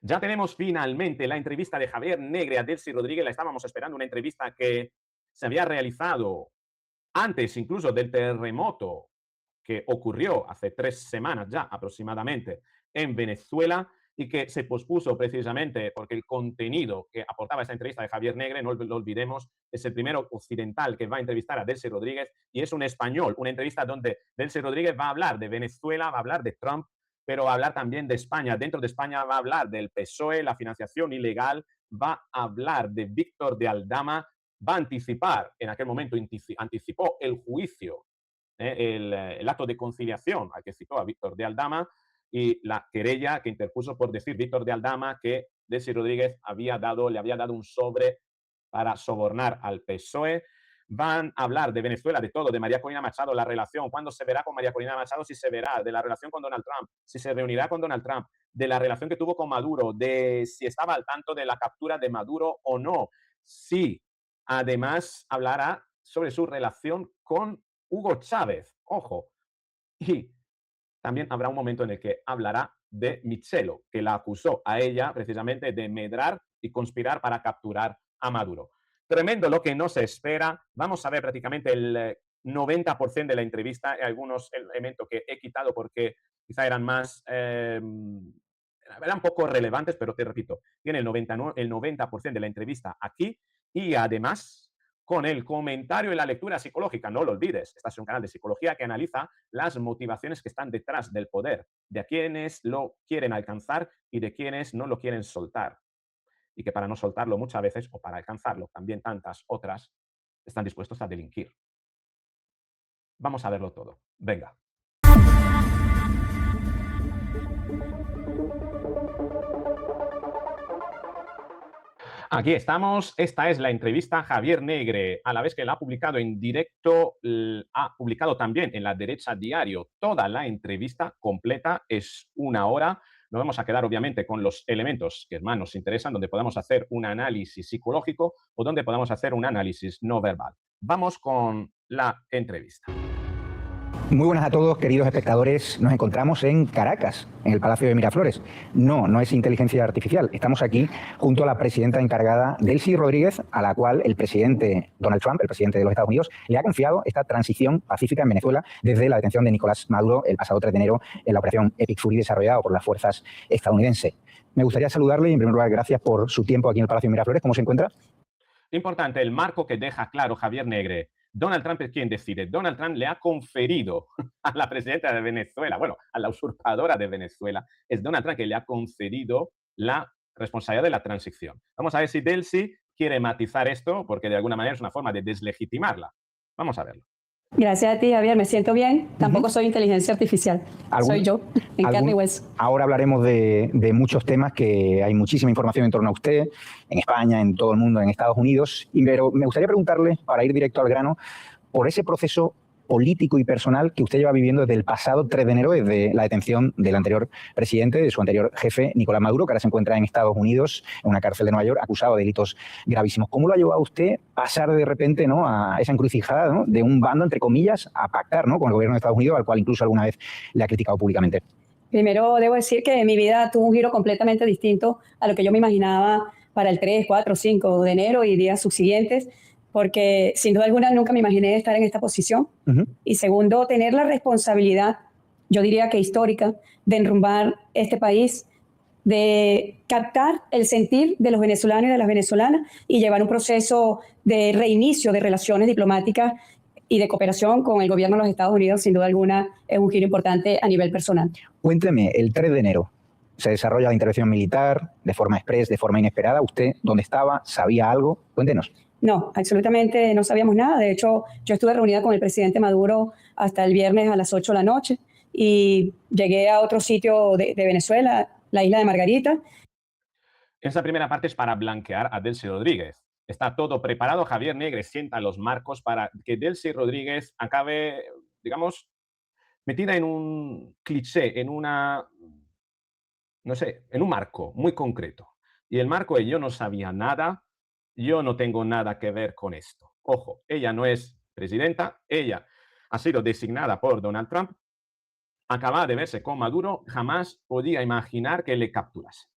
Ya tenemos finalmente la entrevista de Javier Negre a Delcy Rodríguez. La estábamos esperando, una entrevista que se había realizado antes incluso del terremoto que ocurrió hace 3 semanas ya aproximadamente en Venezuela y que se pospuso precisamente porque el contenido que aportaba esa entrevista de Javier Negre, no lo olvidemos, es el primero occidental que va a entrevistar a Delcy Rodríguez y es un español, una entrevista donde Delcy Rodríguez va a hablar de Venezuela, va a hablar de Trump, pero va a hablar también de España. Dentro de España va a hablar del PSOE, la financiación ilegal, va a hablar de Víctor de Aldama, va a anticipar, en aquel momento anticipó el juicio, el acto de conciliación al que citó a Víctor de Aldama y la querella que interpuso por decir Víctor de Aldama que Delcy Rodríguez le había dado un sobre para sobornar al PSOE. Van a hablar de Venezuela, de todo, de María Corina Machado, la relación, cuándo se verá con María Corina Machado, si se verá, de la relación con Donald Trump, si se reunirá con Donald Trump, de la relación que tuvo con Maduro, de si estaba al tanto de la captura de Maduro o no. Sí, además hablará sobre su relación con Hugo Chávez, ojo, y también habrá un momento en el que hablará de Michelo, que la acusó a ella precisamente de medrar y conspirar para capturar a Maduro. Tremendo lo que nos espera. Vamos a ver prácticamente el 90% de la entrevista. Hay algunos elementos que he quitado porque quizá eran más, eran poco relevantes, pero te repito, tiene el 90% de la entrevista aquí y además con el comentario y la lectura psicológica. No lo olvides, este es un canal de psicología que analiza las motivaciones que están detrás del poder, de quienes lo quieren alcanzar y de quienes no lo quieren soltar. Y que para no soltarlo muchas veces, o para alcanzarlo también tantas otras, están dispuestos a delinquir. Vamos a verlo todo. Venga. Aquí estamos. Esta es la entrevista a Javier Negre. A la vez que la ha publicado en directo, ha publicado también en La Derecha Diario toda la entrevista completa. Es 1 hora. Nos vamos a quedar, obviamente, con los elementos que más nos interesan, donde podamos hacer un análisis psicológico o donde podamos hacer un análisis no verbal. Vamos con la entrevista. Muy buenas a todos, queridos espectadores. Nos encontramos en Caracas, en el Palacio de Miraflores. No, no es inteligencia artificial. Estamos aquí junto a la presidenta encargada, Delcy Rodríguez, a la cual el presidente Donald Trump, el presidente de los Estados Unidos, le ha confiado esta transición pacífica en Venezuela desde la detención de Nicolás Maduro el pasado 3 de enero en la operación Epic Fury desarrollada por las fuerzas estadounidenses. Me gustaría saludarle y, en primer lugar, gracias por su tiempo aquí en el Palacio de Miraflores. ¿Cómo se encuentra? Importante, el marco que deja claro Javier Negre. Donald Trump es quien decide. Donald Trump le ha conferido a la presidenta de Venezuela, bueno, a la usurpadora de Venezuela, es Donald Trump que le ha concedido la responsabilidad de la transición. Vamos a ver si Delcy quiere matizar esto, porque de alguna manera es una forma de deslegitimarla. Vamos a verlo. Gracias a ti, Javier. Me siento bien. Tampoco soy inteligencia artificial. Soy yo, en carne y hueso. Ahora hablaremos de muchos temas, que hay muchísima información en torno a usted, en España, en todo el mundo, en Estados Unidos. Pero me gustaría preguntarle, para ir directo al grano, por ese proceso político y personal que usted lleva viviendo desde el pasado 3 de enero, desde la detención del anterior presidente, de su anterior jefe, Nicolás Maduro, que ahora se encuentra en Estados Unidos, en una cárcel de Nueva York, acusado de delitos gravísimos. ¿Cómo lo ha llevado a usted pasar de repente, ¿no?, a esa encrucijada, ¿no?, de un bando, entre comillas, a pactar, ¿no?, con el gobierno de Estados Unidos, al cual incluso alguna vez le ha criticado públicamente? Primero, debo decir que mi vida tuvo un giro completamente distinto a lo que yo me imaginaba para el 3, 4, 5 de enero y días subsiguientes, porque sin duda alguna nunca me imaginé estar en esta posición. Y segundo, tener la responsabilidad, yo diría que histórica, de enrumbar este país, de captar el sentir de los venezolanos y de las venezolanas y llevar un proceso de reinicio de relaciones diplomáticas y de cooperación con el gobierno de los Estados Unidos, sin duda alguna, es un giro importante a nivel personal. Cuénteme, el 3 de enero se desarrolla la intervención militar de forma express, de forma inesperada. ¿Usted dónde estaba? ¿Sabía algo? Cuéntenos. No, absolutamente no sabíamos nada. De hecho, yo estuve reunida con el presidente Maduro hasta el viernes a las 8 de la noche y llegué a otro sitio de Venezuela, la isla de Margarita. Esa primera parte es para blanquear a Delcy Rodríguez. Está todo preparado. Javier Negre sienta los marcos para que Delcy Rodríguez acabe, digamos, metida en un cliché, en una, no sé, en un marco muy concreto. Y el marco es: yo no sabía nada, yo no tengo nada que ver con esto. Ojo, ella no es presidenta, ella ha sido designada por Donald Trump, acaba de verse con Maduro, jamás podía imaginar que le capturase.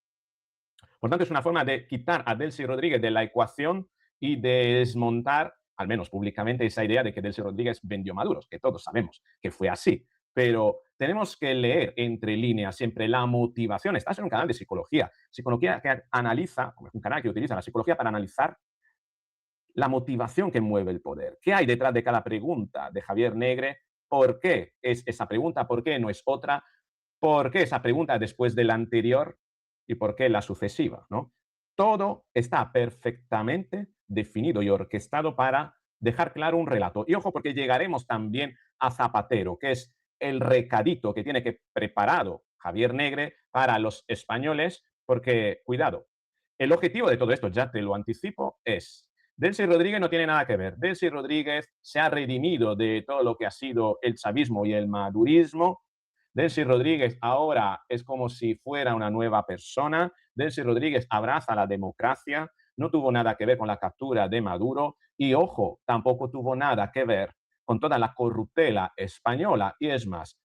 Por tanto, es una forma de quitar a Delcy Rodríguez de la ecuación y de desmontar, al menos públicamente, esa idea de que Delcy Rodríguez vendió Maduros, que todos sabemos que fue así. Pero tenemos que leer entre líneas siempre la motivación. Estás en un canal de psicología. Psicología que analiza, un canal que utiliza la psicología para analizar la motivación que mueve el poder. ¿Qué hay detrás de cada pregunta de Javier Negre? ¿Por qué es esa pregunta? ¿Por qué no es otra? ¿Por qué esa pregunta después de la anterior? ¿Y por qué la sucesiva? ¿No? Todo está perfectamente definido y orquestado para dejar claro un relato. Y ojo, porque llegaremos también a Zapatero, que es el recadito que tiene que preparado Javier Negre para los españoles, porque, cuidado, el objetivo de todo esto, ya te lo anticipo, es Delcy Rodríguez no tiene nada que ver. Delcy Rodríguez se ha redimido de todo lo que ha sido el chavismo y el madurismo. Delcy Rodríguez ahora es como si fuera una nueva persona. Delcy Rodríguez abraza la democracia, no tuvo nada que ver con la captura de Maduro y, ojo, tampoco tuvo nada que ver con toda la corruptela española. Y es más,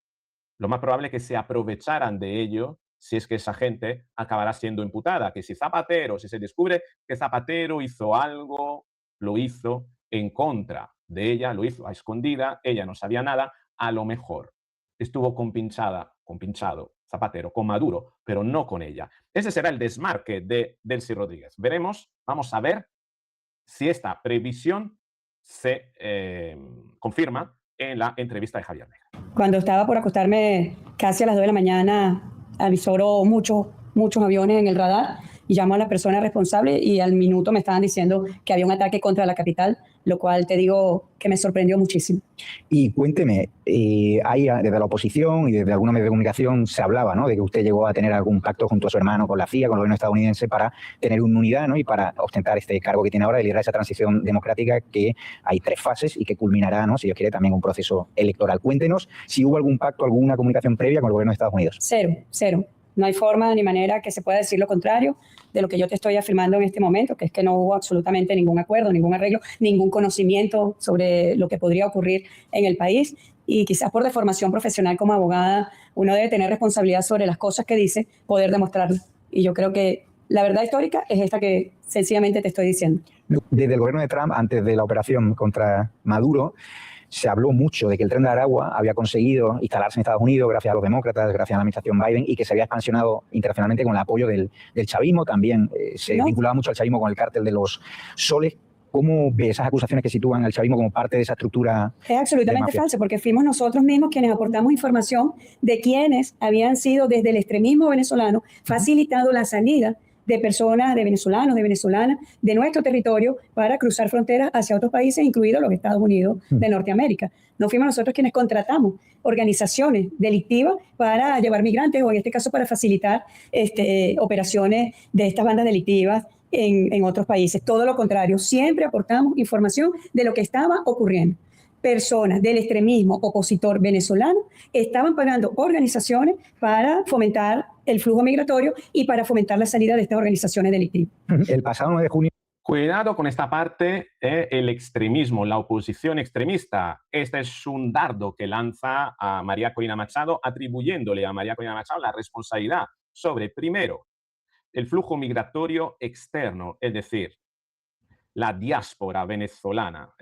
lo más probable es que se aprovecharan de ello si es que esa gente acabará siendo imputada, que si Zapatero, si se descubre que Zapatero hizo algo, lo hizo en contra de ella, lo hizo a escondida, ella no sabía nada, a lo mejor estuvo compinchado Zapatero con Maduro, pero no con ella. Ese será el desmarque de Delcy Rodríguez. Veremos, vamos a ver si esta previsión se confirma en la entrevista de Javier Negre. Cuando estaba por acostarme casi a las 2 de la mañana, avisoró muchos aviones en el radar y llamó a la persona responsable y al minuto me estaban diciendo que había un ataque contra la capital, lo cual te digo que me sorprendió muchísimo. Y cuénteme, hay desde la oposición y desde alguna medio de comunicación se hablaba, ¿no?, de que usted llegó a tener algún pacto junto a su hermano con la CIA, con el gobierno estadounidense, para tener una unidad, ¿no?, y para ostentar este cargo que tiene ahora de liderar esa transición democrática, que hay 3 fases y que culminará, ¿no?, si Dios quiere, también un proceso electoral. Cuéntenos si hubo algún pacto, alguna comunicación previa con el gobierno de Estados Unidos. Cero. No hay forma ni manera que se pueda decir lo contrario de lo que yo te estoy afirmando en este momento, que es que no hubo absolutamente ningún acuerdo, ningún arreglo, ningún conocimiento sobre lo que podría ocurrir en el país. Y quizás por deformación profesional como abogada, uno debe tener responsabilidad sobre las cosas que dice, poder demostrarlo. Y yo creo que la verdad histórica es esta que sencillamente te estoy diciendo. Desde el gobierno de Trump, antes de la operación contra Maduro, se habló mucho de que el Tren de Aragua había conseguido instalarse en Estados Unidos gracias a los demócratas, gracias a la administración Biden, y que se había expansionado internacionalmente con el apoyo del chavismo. También se vinculaba mucho al chavismo con el cártel de los Soles. ¿Cómo ve esas acusaciones que sitúan al chavismo como parte de esa estructura? Es absolutamente falso, porque fuimos nosotros mismos quienes aportamos información de quienes habían sido desde el extremismo venezolano facilitado la salida de personas, de venezolanos, de venezolanas, de nuestro territorio para cruzar fronteras hacia otros países, incluidos los Estados Unidos de Norteamérica. No fuimos nosotros quienes contratamos organizaciones delictivas para llevar migrantes o en este caso para facilitar operaciones de estas bandas delictivas en otros países. Todo lo contrario, siempre aportamos información de lo que estaba ocurriendo. Personas del extremismo opositor venezolano estaban pagando organizaciones para fomentar el flujo migratorio y para fomentar la salida de estas organizaciones delictivas. El pasado 9 de junio. Cuidado con esta parte, el extremismo, la oposición extremista. Este es un dardo que lanza a María Corina Machado, atribuyéndole a María Corina Machado la responsabilidad sobre, primero, el flujo migratorio externo, es decir, la diáspora venezolana.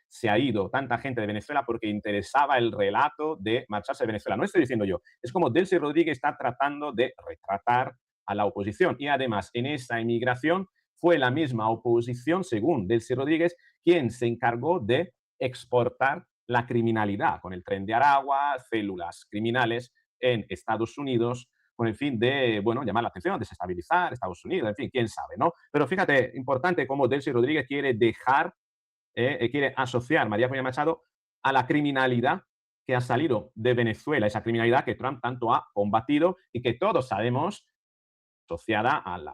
Se ha ido tanta gente de Venezuela porque interesaba el relato de marcharse de Venezuela. No estoy diciendo yo, es como Delcy Rodríguez está tratando de retratar a la oposición. Y además, en esa emigración fue la misma oposición, según Delcy Rodríguez, quien se encargó de exportar la criminalidad con el Tren de Aragua, células criminales en Estados Unidos, con el fin de, bueno, llamar la atención, desestabilizar Estados Unidos, en fin, quién sabe, ¿no? Pero fíjate, importante cómo Delcy Rodríguez quiere quiere asociar María Corina Machado a la criminalidad que ha salido de Venezuela, esa criminalidad que Trump tanto ha combatido y que todos sabemos asociada al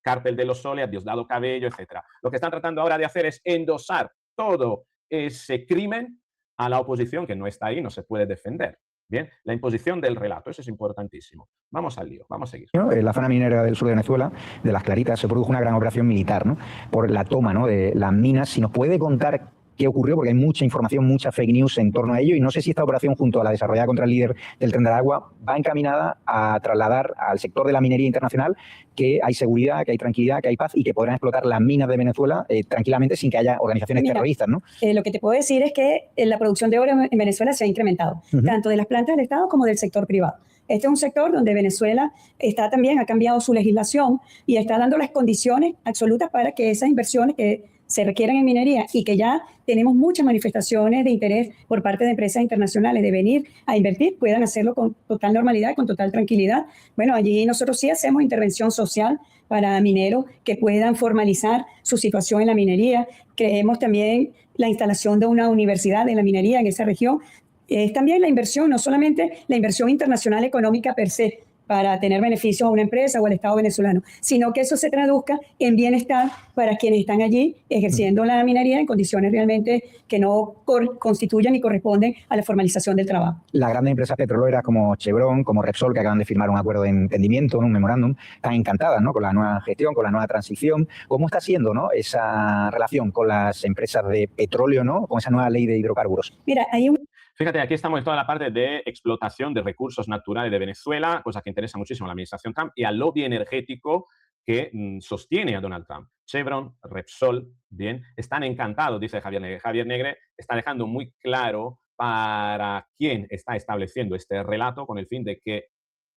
cártel de los Soles, a Diosdado Cabello, etc. Lo que están tratando ahora de hacer es endosar todo ese crimen a la oposición que no está ahí, no se puede defender. Bien, la imposición del relato, eso es importantísimo. Vamos al lío, vamos a seguir. En la zona minera del sur de Venezuela, de Las Claritas, se produjo una gran operación militar, ¿no?, por la toma, ¿no?, de las minas. Si nos puede contar qué ocurrió, porque hay mucha información, mucha fake news en torno a ello, y no sé si esta operación, junto a la desarrollada contra el líder del Tren de Aragua, va encaminada a trasladar al sector de la minería internacional que hay seguridad, que hay tranquilidad, que hay paz y que podrán explotar las minas de Venezuela tranquilamente sin que haya organizaciones terroristas, ¿no? Lo que te puedo decir es que la producción de oro en Venezuela se ha incrementado, tanto de las plantas del Estado como del sector privado. Este es un sector donde Venezuela ha cambiado su legislación y está dando las condiciones absolutas para que esas inversiones que se requieren en minería y que ya tenemos muchas manifestaciones de interés por parte de empresas internacionales de venir a invertir, puedan hacerlo con total normalidad, con total tranquilidad. Bueno, allí nosotros sí hacemos intervención social para mineros que puedan formalizar su situación en la minería. Creemos también la instalación de una universidad en la minería en esa región. Es también la inversión, no solamente la inversión internacional económica per se, para tener beneficios a una empresa o al Estado venezolano, sino que eso se traduzca en bienestar para quienes están allí ejerciendo la minería en condiciones realmente que no constituyan ni corresponden a la formalización del trabajo. Las grandes empresas petroleras como Chevron, como Repsol, que acaban de firmar un acuerdo de entendimiento, un memorándum, están encantadas, ¿no?, con la nueva gestión, con la nueva transición. ¿Cómo está siendo, ¿no?, esa relación con las empresas de petróleo, ¿no?, con esa nueva ley de hidrocarburos? Mira, hay un... Fíjate, aquí estamos en toda la parte de explotación de recursos naturales de Venezuela, cosa que interesa muchísimo a la administración Trump y al lobby energético que sostiene a Donald Trump. Chevron, Repsol, bien, están encantados, dice Javier Negre. Javier Negre está dejando muy claro para quién está estableciendo este relato con el fin de que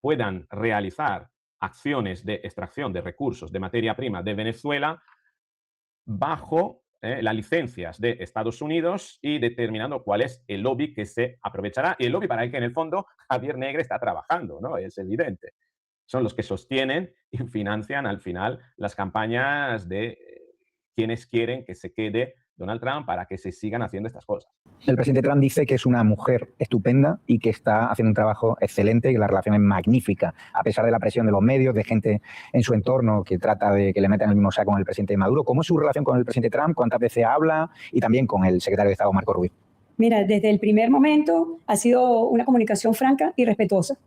puedan realizar acciones de extracción de recursos de materia prima de Venezuela bajo las licencias de Estados Unidos y determinando cuál es el lobby que se aprovechará. Y el lobby para el que en el fondo Javier Negre está trabajando, ¿no? Es evidente. Son los que sostienen y financian al final las campañas de quienes quieren que se quede Donald Trump para que se sigan haciendo estas cosas. El presidente Trump dice que es una mujer estupenda y que está haciendo un trabajo excelente y que la relación es magnífica, a pesar de la presión de los medios, de gente en su entorno que trata de que le metan el mismo saco con el presidente Maduro. ¿Cómo es su relación con el presidente Trump? ¿Cuántas veces habla? Y también con el secretario de Estado, Marco Rubio. Mira, desde el primer momento ha sido una comunicación franca y respetuosa.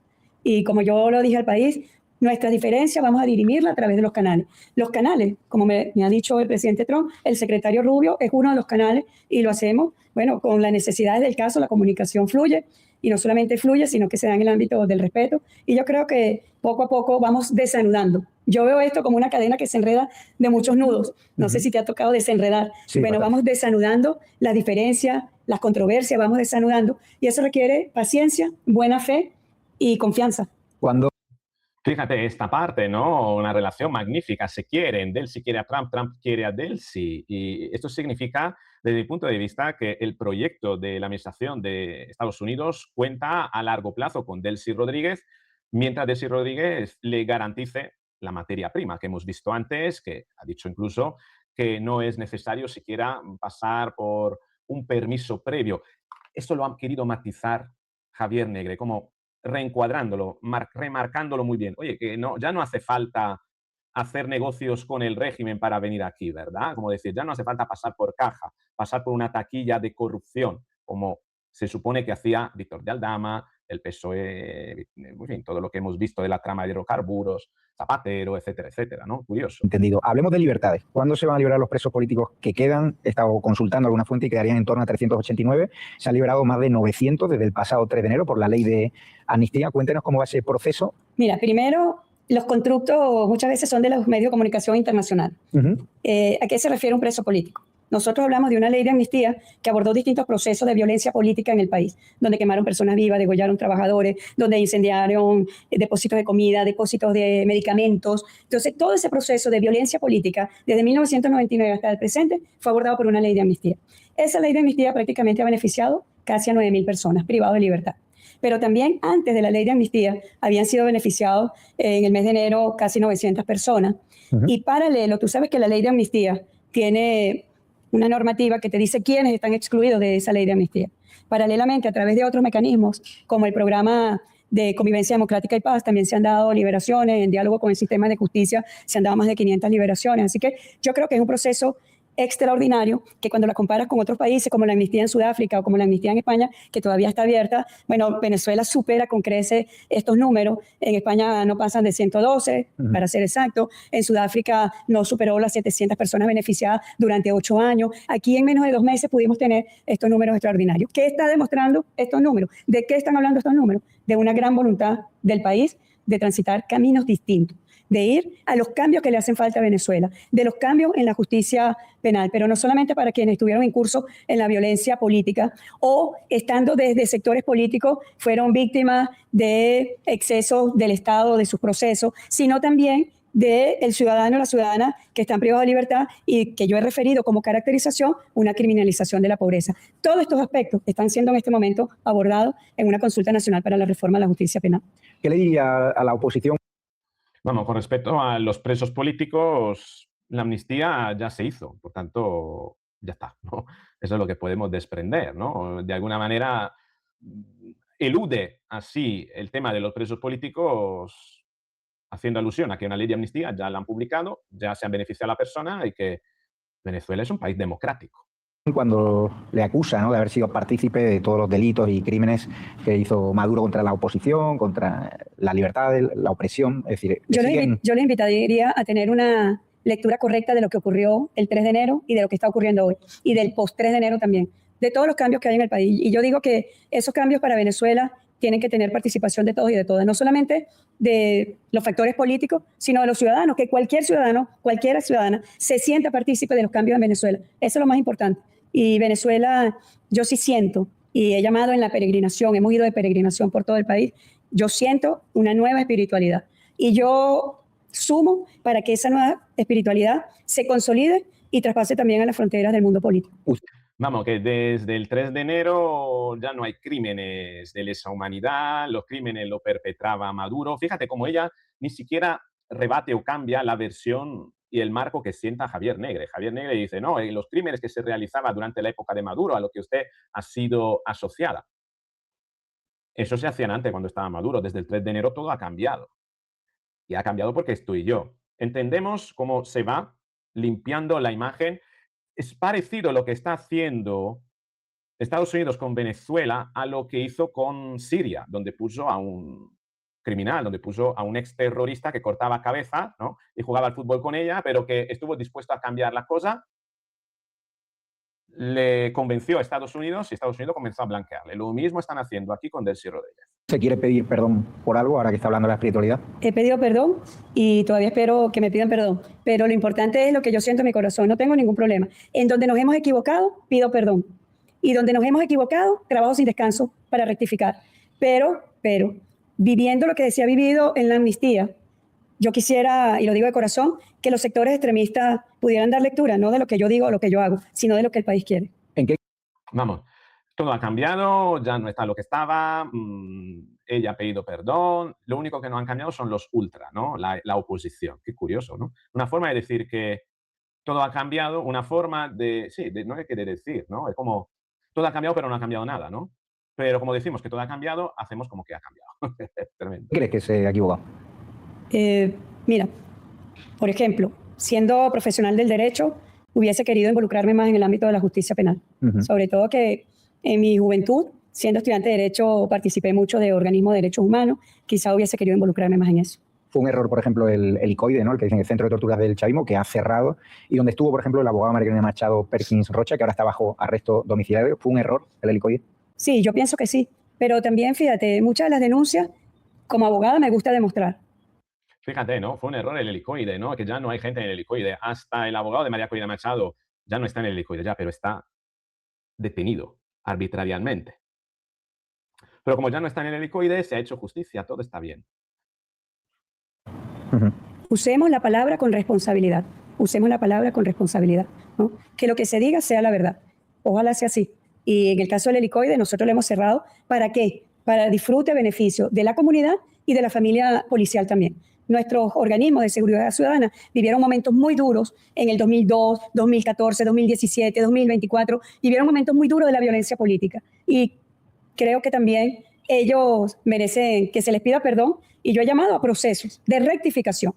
Y como yo lo dije al país, nuestra diferencia vamos a dirimirla a través de los canales. Los canales, como me ha dicho el presidente Trump, el secretario Rubio es uno de los canales y lo hacemos, bueno, con las necesidades del caso, la comunicación fluye y no solamente fluye, sino que se da en el ámbito del respeto. Y yo creo que poco a poco vamos desanudando. Yo veo esto como una cadena que se enreda de muchos nudos. No sé si te ha tocado desenredar. Sí, bueno, vamos desanudando las diferencias, las controversias, vamos desanudando. Y eso requiere paciencia, buena fe y confianza. Cuando Fíjate esta parte, ¿no? Una relación magnífica. Se quieren. Delcy quiere a Trump, Trump quiere a Delcy. Y esto significa, desde mi punto de vista, que el proyecto de la administración de Estados Unidos cuenta a largo plazo con Delcy Rodríguez, mientras Delcy Rodríguez le garantice la materia prima que hemos visto antes, que ha dicho incluso que no es necesario siquiera pasar por un permiso previo. Esto lo han querido matizar Javier Negre, como reencuadrándolo, remarcándolo muy bien. Oye, que no, ya no hace falta hacer negocios con el régimen para venir aquí, ¿verdad? Como decir, ya no hace falta pasar por caja, pasar por una taquilla de corrupción, como se supone que hacía Víctor de Aldama, el PSOE, en fin, todo lo que hemos visto de la trama de hidrocarburos, Zapatero, etcétera, etcétera, ¿no? Curioso. Entendido. Hablemos de libertades. ¿Cuándo se van a liberar los presos políticos que quedan? He estado consultando alguna fuente y quedarían en torno a 389. Se han liberado más de 900 desde el pasado 3 de enero por la ley de amnistía. Cuéntenos cómo va ese proceso. Mira, primero, los constructos muchas veces son de los medios de comunicación internacional. ¿A qué se refiere un preso político? Nosotros hablamos de una ley de amnistía que abordó distintos procesos de violencia política en el país, donde quemaron personas vivas, degollaron trabajadores, donde incendiaron depósitos de comida, depósitos de medicamentos. Entonces, todo ese proceso de violencia política, desde 1999 hasta el presente, fue abordado por una ley de amnistía. Esa ley de amnistía prácticamente ha beneficiado casi a 9.000 personas privadas de libertad. Pero también antes de la ley de amnistía habían sido beneficiados en el mes de enero casi 900 personas. Y paralelo, tú sabes que la ley de amnistía tiene una normativa que te dice quiénes están excluidos de esa ley de amnistía. Paralelamente, a través de otros mecanismos, como el programa de convivencia democrática y paz, también se han dado liberaciones, en diálogo con el sistema de justicia se han dado más de 500 liberaciones. Así que yo creo que es un proceso extraordinario que cuando la comparas con otros países como la amnistía en Sudáfrica o como la amnistía en España, que todavía está abierta, bueno, Venezuela supera con creces estos números. En España no pasan de 112, para ser exacto. En Sudáfrica no superó las 700 personas beneficiadas durante 8 años. Aquí en menos de 2 meses pudimos tener estos números extraordinarios. ¿Qué está demostrando estos números? ¿De qué están hablando estos números? De una gran voluntad del país de transitar caminos distintos, de ir a los cambios que le hacen falta a Venezuela, de los cambios en la justicia penal, pero no solamente para quienes estuvieron incursos en la violencia política o estando desde sectores políticos fueron víctimas de excesos del Estado, de sus procesos, sino también del ciudadano o la ciudadana que están privados de libertad y que yo he referido como caracterización una criminalización de la pobreza. Todos estos aspectos están siendo en este momento abordados en una consulta nacional para la reforma de la justicia penal. ¿Qué le diría a la oposición? Vamos, con respecto a los presos políticos, la amnistía ya se hizo, por tanto, ya está, ¿no? Eso es lo que podemos desprender, ¿no? De alguna manera, elude así el tema de los presos políticos, haciendo alusión a que una ley de amnistía ya la han publicado, ya se han beneficiado a la persona y que Venezuela es un país democrático. Cuando le acusa, ¿no?, de haber sido partícipe de todos los delitos y crímenes que hizo Maduro contra la oposición, contra la libertad, la opresión, es decir... Yo le invitaría a tener una lectura correcta de lo que ocurrió el 3 de enero y de lo que está ocurriendo hoy, y del post-3 de enero también, de todos los cambios que hay en el país. Y yo digo que esos cambios para Venezuela tienen que tener participación de todos y de todas, no solamente de los factores políticos, sino de los ciudadanos, que cualquier ciudadano, cualquiera ciudadana, se sienta partícipe de los cambios en Venezuela. Eso es lo más importante. Y Venezuela, yo sí siento, y he llamado en la peregrinación, hemos ido de peregrinación por todo el país, yo siento una nueva espiritualidad. Y yo sumo para que esa nueva espiritualidad se consolide y traspase también a las fronteras del mundo político. Vamos, que desde el 3 de enero ya no hay crímenes de lesa humanidad, los crímenes lo perpetraba Maduro. Fíjate cómo ella ni siquiera rebate o cambia la versión y el marco que sienta Javier Negre. Javier Negre dice, no, los crímenes que se realizaban durante la época de Maduro, a lo que usted ha sido asociada. Eso se hacían antes, cuando estaba Maduro. Desde el 3 de enero todo ha cambiado. Y ha cambiado porque estoy yo. Entendemos cómo se va limpiando la imagen. Es parecido lo que está haciendo Estados Unidos con Venezuela a lo que hizo con Siria, donde puso a un criminal, donde puso a un exterrorista que cortaba cabeza, ¿no?, y jugaba al fútbol con ella, pero que estuvo dispuesto a cambiar la cosa. Le convenció a Estados Unidos y Estados Unidos comenzó a blanquearle. Lo mismo están haciendo aquí con Delcy Rodríguez. ¿Se quiere pedir perdón por algo ahora que está hablando de la espiritualidad? He pedido perdón y todavía espero que me pidan perdón, pero lo importante es lo que yo siento en mi corazón, no tengo ningún problema. En donde nos hemos equivocado, pido perdón. Y donde nos hemos equivocado, trabajo sin descanso para rectificar. Pero, viviendo lo que se ha vivido en la amnistía, yo quisiera, y lo digo de corazón, que los sectores extremistas pudieran dar lectura, no de lo que yo digo o lo que yo hago, sino de lo que el país quiere. ¿En qué? Vamos, todo ha cambiado, ya no está lo que estaba, ella ha pedido perdón, lo único que no han cambiado son los ultra, ¿no?, la oposición. Qué curioso, ¿no? Una forma de decir que todo ha cambiado, una forma de, sí, no hay que decir, ¿no? Es como, todo ha cambiado pero no ha cambiado nada, ¿no? Pero como decimos que todo ha cambiado, hacemos como que ha cambiado. Tremendo. ¿Crees que se ha equivocado? Mira, por ejemplo, siendo profesional del derecho, hubiese querido involucrarme más en el ámbito de la justicia penal. Sobre todo que en mi juventud, siendo estudiante de derecho, participé mucho de organismos de derechos humanos, quizá hubiese querido involucrarme más en eso. Fue un error, por ejemplo, el helicoide, ¿no?, el que dicen el Centro de Torturas del Chavismo, que ha cerrado, y donde estuvo, por ejemplo, el abogado María Elena Machado Perkins Rocha, que ahora está bajo arresto domiciliario. ¿Fue un error el helicoide? Sí, yo pienso que sí, pero también, fíjate, muchas de las denuncias, como abogada, me gusta demostrar. Fíjate, ¿no? Fue un error el helicoide, ¿no? Que ya no hay gente en el helicoide. Hasta el abogado de María Corina Machado ya no está en el helicoide, ya, pero está detenido arbitrariamente. Pero como ya no está en el helicoide, se ha hecho justicia, todo está bien. Usemos la palabra con responsabilidad. Usemos la palabra con responsabilidad, ¿no? Que lo que se diga sea la verdad. Ojalá sea así. Y en el caso del helicoide, nosotros lo hemos cerrado. ¿Para qué? Para disfrute, beneficio de la comunidad y de la familia policial también. Nuestros organismos de seguridad ciudadana vivieron momentos muy duros en el 2002, 2014, 2017, 2024. Vivieron momentos muy duros de la violencia política. Y creo que también ellos merecen que se les pida perdón. Y yo he llamado a procesos de rectificación,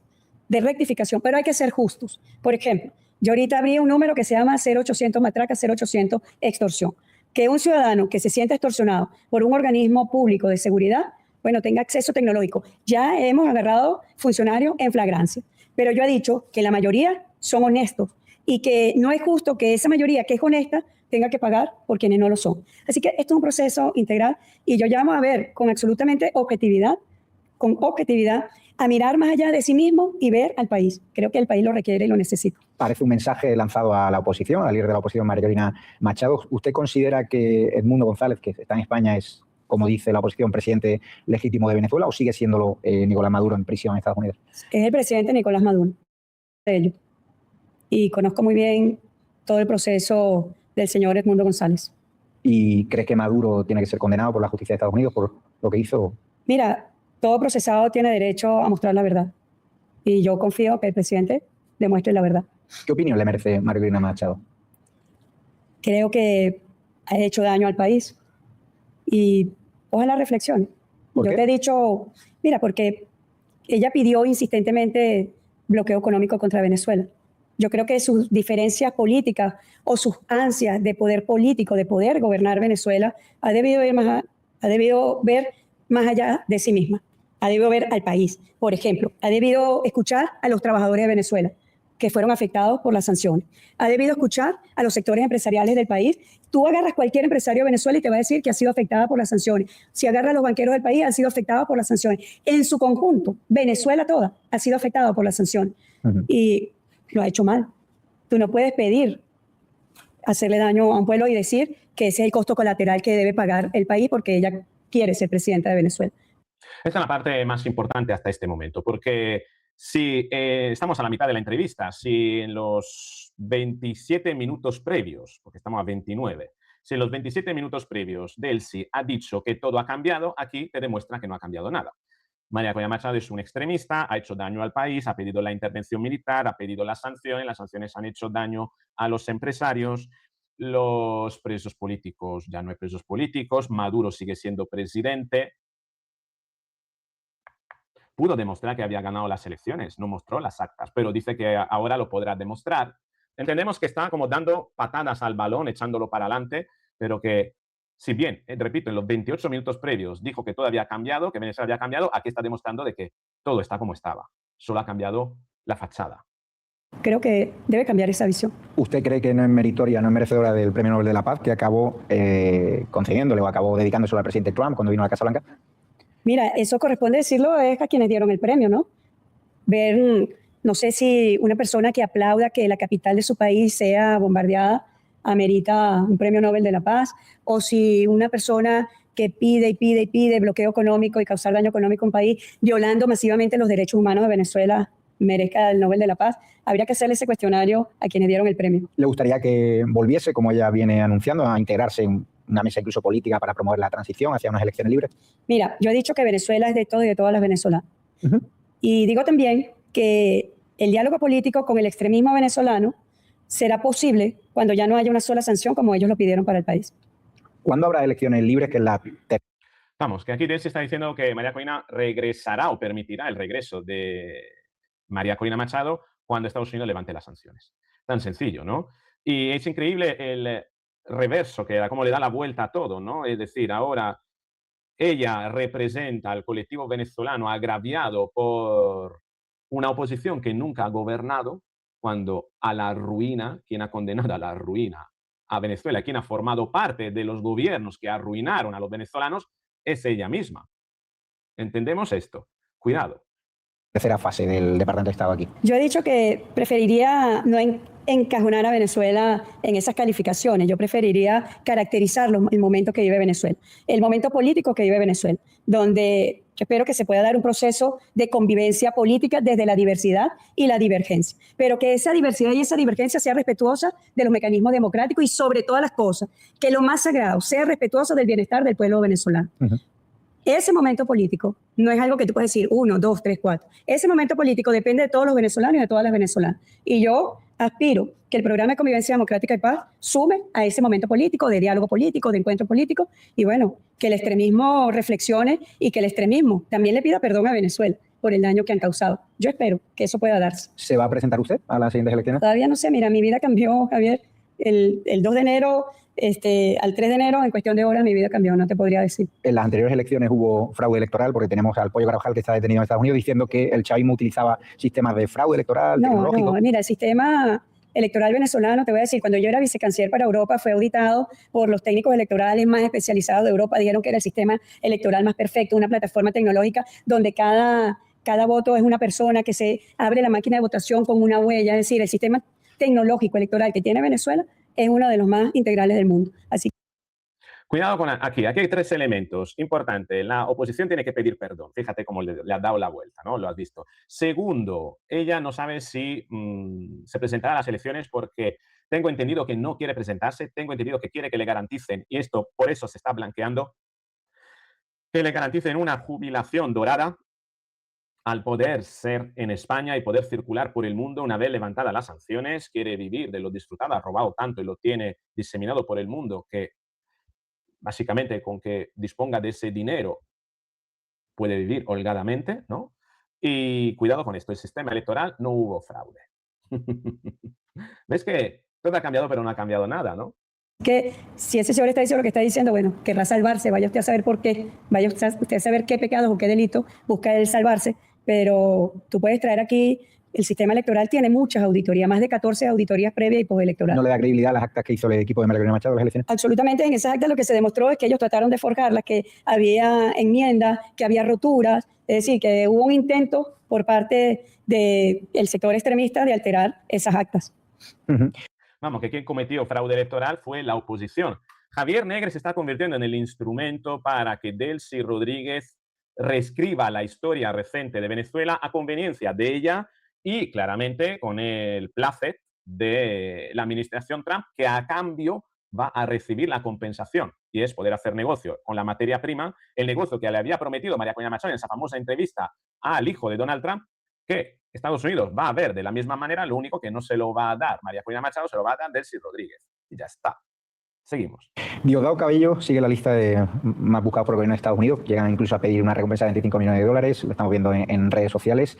pero hay que ser justos. Por ejemplo, Yo ahorita abrí un número que se llama 0800 matraca, 0800 extorsión. Que un ciudadano que se sienta extorsionado por un organismo público de seguridad, bueno, tenga acceso tecnológico. Ya hemos agarrado funcionarios en flagrancia, pero yo he dicho que la mayoría son honestos y que no es justo que esa mayoría que es honesta tenga que pagar por quienes no lo son. Así que esto es un proceso integral y yo llamo a ver con absolutamente objetividad, a mirar más allá de sí mismo y ver al país. Creo que el país lo requiere y lo necesita. Parece un mensaje lanzado a la oposición, al líder de la oposición, María Corina Machado. ¿Usted considera que Edmundo González, que está en España, es, como dice la oposición, presidente legítimo de Venezuela o sigue siéndolo Nicolás Maduro en prisión en Estados Unidos? Es el presidente Nicolás Maduro. Y conozco muy bien todo el proceso del señor Edmundo González. ¿Y cree que Maduro tiene que ser condenado por la justicia de Estados Unidos por lo que hizo? Mira, todo procesado tiene derecho a mostrar la verdad. Y yo confío que el presidente demuestre la verdad. ¿Qué opinión le merece María Corina Machado? Creo que ha hecho daño al país. Y ojalá reflexione. Yo te he dicho, mira, porque ella pidió insistentemente bloqueo económico contra Venezuela. Yo creo que sus diferencias políticas o sus ansias de poder político, de poder gobernar Venezuela, ha debido ver más allá de sí misma. Ha debido ver al país. Por ejemplo, ha debido escuchar a los trabajadores de Venezuela que fueron afectados por las sanciones. Ha debido escuchar a los sectores empresariales del país. Tú agarras cualquier empresario de Venezuela y te va a decir que ha sido afectada por las sanciones. Si agarras a los banqueros del país, han sido afectados por las sanciones. En su conjunto, Venezuela toda ha sido afectada por las sanciones. Y lo ha hecho mal. Tú no puedes pedir hacerle daño a un pueblo y decir que ese es el costo colateral que debe pagar el país porque ella quiere ser presidenta de Venezuela. Esta es la parte más importante hasta este momento, porque si estamos a la mitad de la entrevista, si en los 27 minutos previos, porque estamos a 29, si en los 27 minutos previos Delcy ha dicho que todo ha cambiado, aquí te demuestra que no ha cambiado nada. María Corina Machado es un extremista, ha hecho daño al país, ha pedido la intervención militar, ha pedido las sanciones han hecho daño a los empresarios, los presos políticos, ya no hay presos políticos, Maduro sigue siendo presidente. Pudo demostrar que había ganado las elecciones, no mostró las actas, pero dice que ahora lo podrá demostrar. Entendemos que está como dando patadas al balón, echándolo para adelante, pero que, si bien, repito, en los 28 minutos previos dijo que todo había cambiado, que Venezuela había cambiado, aquí está demostrando de que todo está como estaba. Solo ha cambiado la fachada. Creo que debe cambiar esa visión. ¿Usted cree que no es meritoria, no es merecedora del Premio Nobel de la Paz que acabó concediéndole o acabó dedicándose al presidente Trump cuando vino a la Casa Blanca? Mira, eso corresponde decirlo es a quienes dieron el premio, ¿no? Ver, no sé si una persona que aplauda que la capital de su país sea bombardeada amerita un premio Nobel de la Paz, o si una persona que pide bloqueo económico y causar daño económico a un país, violando masivamente los derechos humanos de Venezuela, merezca el Nobel de la Paz. Habría que hacerle ese cuestionario a quienes dieron el premio. ¿Le gustaría que volviese, como ella viene anunciando, a integrarse en una mesa incluso política para promover la transición hacia unas elecciones libres? Mira, yo he dicho que Venezuela es de todo y de todas las venezolanas. Y digo también que el diálogo político con el extremismo venezolano será posible cuando ya no haya una sola sanción como ellos lo pidieron para el país. ¿Cuándo habrá elecciones libres? Que es la... Vamos, que aquí Delcy está diciendo que María Corina regresará o permitirá el regreso de María Corina Machado cuando Estados Unidos levante las sanciones. Tan sencillo, ¿no? Y es increíble el reverso, que era como le da la vuelta a todo, ¿no? Es decir, ahora ella representa al colectivo venezolano agraviado por una oposición que nunca ha gobernado, cuando a la ruina, quien ha condenado a la ruina a Venezuela, quien ha formado parte de los gobiernos que arruinaron a los venezolanos, es ella misma. ¿Entendemos esto? Cuidado. Tercera fase del Departamento de Estado aquí. Yo he dicho que preferiría no encajonar a Venezuela en esas calificaciones. Yo preferiría caracterizar el momento que vive Venezuela, el momento político que vive Venezuela, donde yo espero que se pueda dar un proceso de convivencia política desde la diversidad y la divergencia, pero que esa diversidad y esa divergencia sea respetuosa de los mecanismos democráticos y sobre todas las cosas, que lo más sagrado sea respetuoso del bienestar del pueblo venezolano. Ese momento político no es algo que tú puedes decir 1, 2, 3, 4. Ese momento político depende de todos los venezolanos y de todas las venezolanas. Y yo aspiro que el programa de convivencia democrática y paz sume a ese momento político, de diálogo político, de encuentro político, y bueno, que el extremismo reflexione y que el extremismo también le pida perdón a Venezuela, por el daño que han causado. Yo espero que eso pueda darse. ¿Se va a presentar usted a las siguientes elecciones? Todavía no sé, mira, mi vida cambió, Javier, el 2 de enero al 3 de enero, en cuestión de horas, mi vida cambió, no te podría decir. En las anteriores elecciones hubo fraude electoral, porque tenemos al Pollo Carvajal, que está detenido en Estados Unidos, diciendo que el chavismo utilizaba sistemas de fraude electoral, tecnológico. No, mira, el sistema electoral venezolano, te voy a decir, cuando yo era vicecanciller para Europa, fue auditado por los técnicos electorales más especializados de Europa, dijeron que era el sistema electoral más perfecto, una plataforma tecnológica donde cada voto es una persona, que se abre la máquina de votación con una huella, es decir, el sistema tecnológico electoral que tiene Venezuela es uno de los más integrales del mundo. Así. Cuidado con aquí hay 3 elementos importantes. La oposición tiene que pedir perdón. Fíjate cómo le ha dado la vuelta, ¿no? Lo has visto. Segundo, ella no sabe si se presentará a las elecciones porque tengo entendido que no quiere presentarse, tengo entendido que quiere que le garanticen, y esto por eso se está blanqueando, que le garanticen una jubilación dorada al poder ser en España y poder circular por el mundo una vez levantadas las sanciones. Quiere vivir de lo disfrutado, ha robado tanto y lo tiene diseminado por el mundo que básicamente con que disponga de ese dinero puede vivir holgadamente, ¿no? Y cuidado con esto, el sistema electoral no hubo fraude. ¿Ves que todo ha cambiado pero no ha cambiado nada, ¿no? Que si ese señor está diciendo lo que está diciendo, bueno, querrá salvarse, vaya usted a saber por qué, vaya usted a saber qué pecados o qué delitos busca él salvarse, pero tú puedes traer aquí, el sistema electoral tiene muchas auditorías, más de 14 auditorías previas y postelectorales. ¿No le da credibilidad a las actas que hizo el equipo de María Corina Machado en las elecciones? Absolutamente, en esas actas lo que se demostró es que ellos trataron de forjarlas, que había enmiendas, que había roturas, es decir, que hubo un intento por parte del sector extremista de alterar esas actas. Vamos, que quien cometió fraude electoral fue la oposición. Javier Negre se está convirtiendo en el instrumento para que Delcy Rodríguez reescriba la historia reciente de Venezuela a conveniencia de ella y claramente con el placet de la administración Trump, que a cambio va a recibir la compensación, y es poder hacer negocio con la materia prima, el negocio que le había prometido María Corina Machado en esa famosa entrevista al hijo de Donald Trump, que Estados Unidos va a ver de la misma manera, lo único que no se lo va a dar María Corina Machado, se lo va a dar Delcy Rodríguez. Y ya está. Seguimos. Diosdado Cabello sigue la lista de más buscados por el gobierno de Estados Unidos. Llegan incluso a pedir una recompensa de 25 millones de dólares. Lo estamos viendo en redes sociales.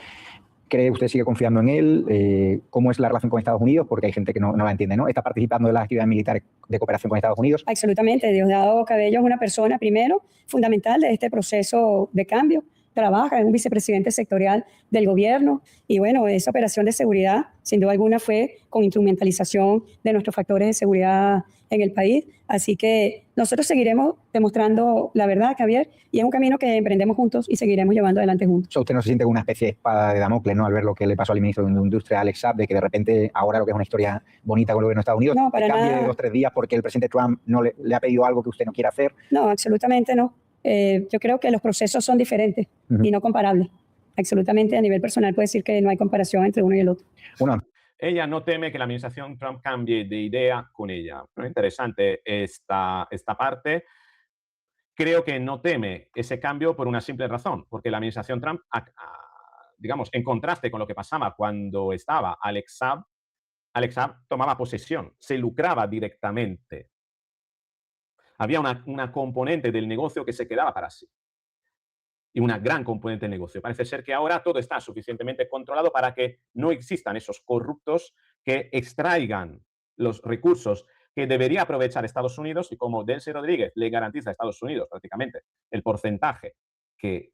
¿Cree usted sigue confiando en él? ¿Cómo es la relación con Estados Unidos? Porque hay gente que no la entiende, ¿no? ¿Está participando en las actividades militares de cooperación con Estados Unidos? Absolutamente. Diosdado Cabello es una persona, primero, fundamental de este proceso de cambio. Trabaja, es un vicepresidente sectorial del gobierno y bueno, esa operación de seguridad sin duda alguna fue con instrumentalización de nuestros factores de seguridad en el país, así que nosotros seguiremos demostrando la verdad, Javier, y es un camino que emprendemos juntos y seguiremos llevando adelante juntos. ¿Usted no se siente como una especie de espada de Damocles, ¿no? Al ver lo que le pasó al ministro de Industria, Alex Saab, de que de repente ahora lo que es una historia bonita con el gobierno de Estados Unidos, no, para cambie nada. de 2 o 3 días porque el presidente Trump no le ha pedido algo que usted no quiera hacer? No, absolutamente no. Yo creo que los procesos son diferentes y no comparables. Absolutamente, a nivel personal puedo decir que no hay comparación entre uno y el otro. Bueno, ella no teme que la administración Trump cambie de idea con ella. Interesante esta parte. Creo que no teme ese cambio por una simple razón, porque la administración Trump, digamos, en contraste con lo que pasaba cuando estaba Alex Saab tomaba posesión, se lucraba directamente. Había una componente del negocio que se quedaba para sí. Y una gran componente del negocio. Parece ser que ahora todo está suficientemente controlado para que no existan esos corruptos que extraigan los recursos que debería aprovechar Estados Unidos, y como Delcy Rodríguez le garantiza a Estados Unidos prácticamente el porcentaje que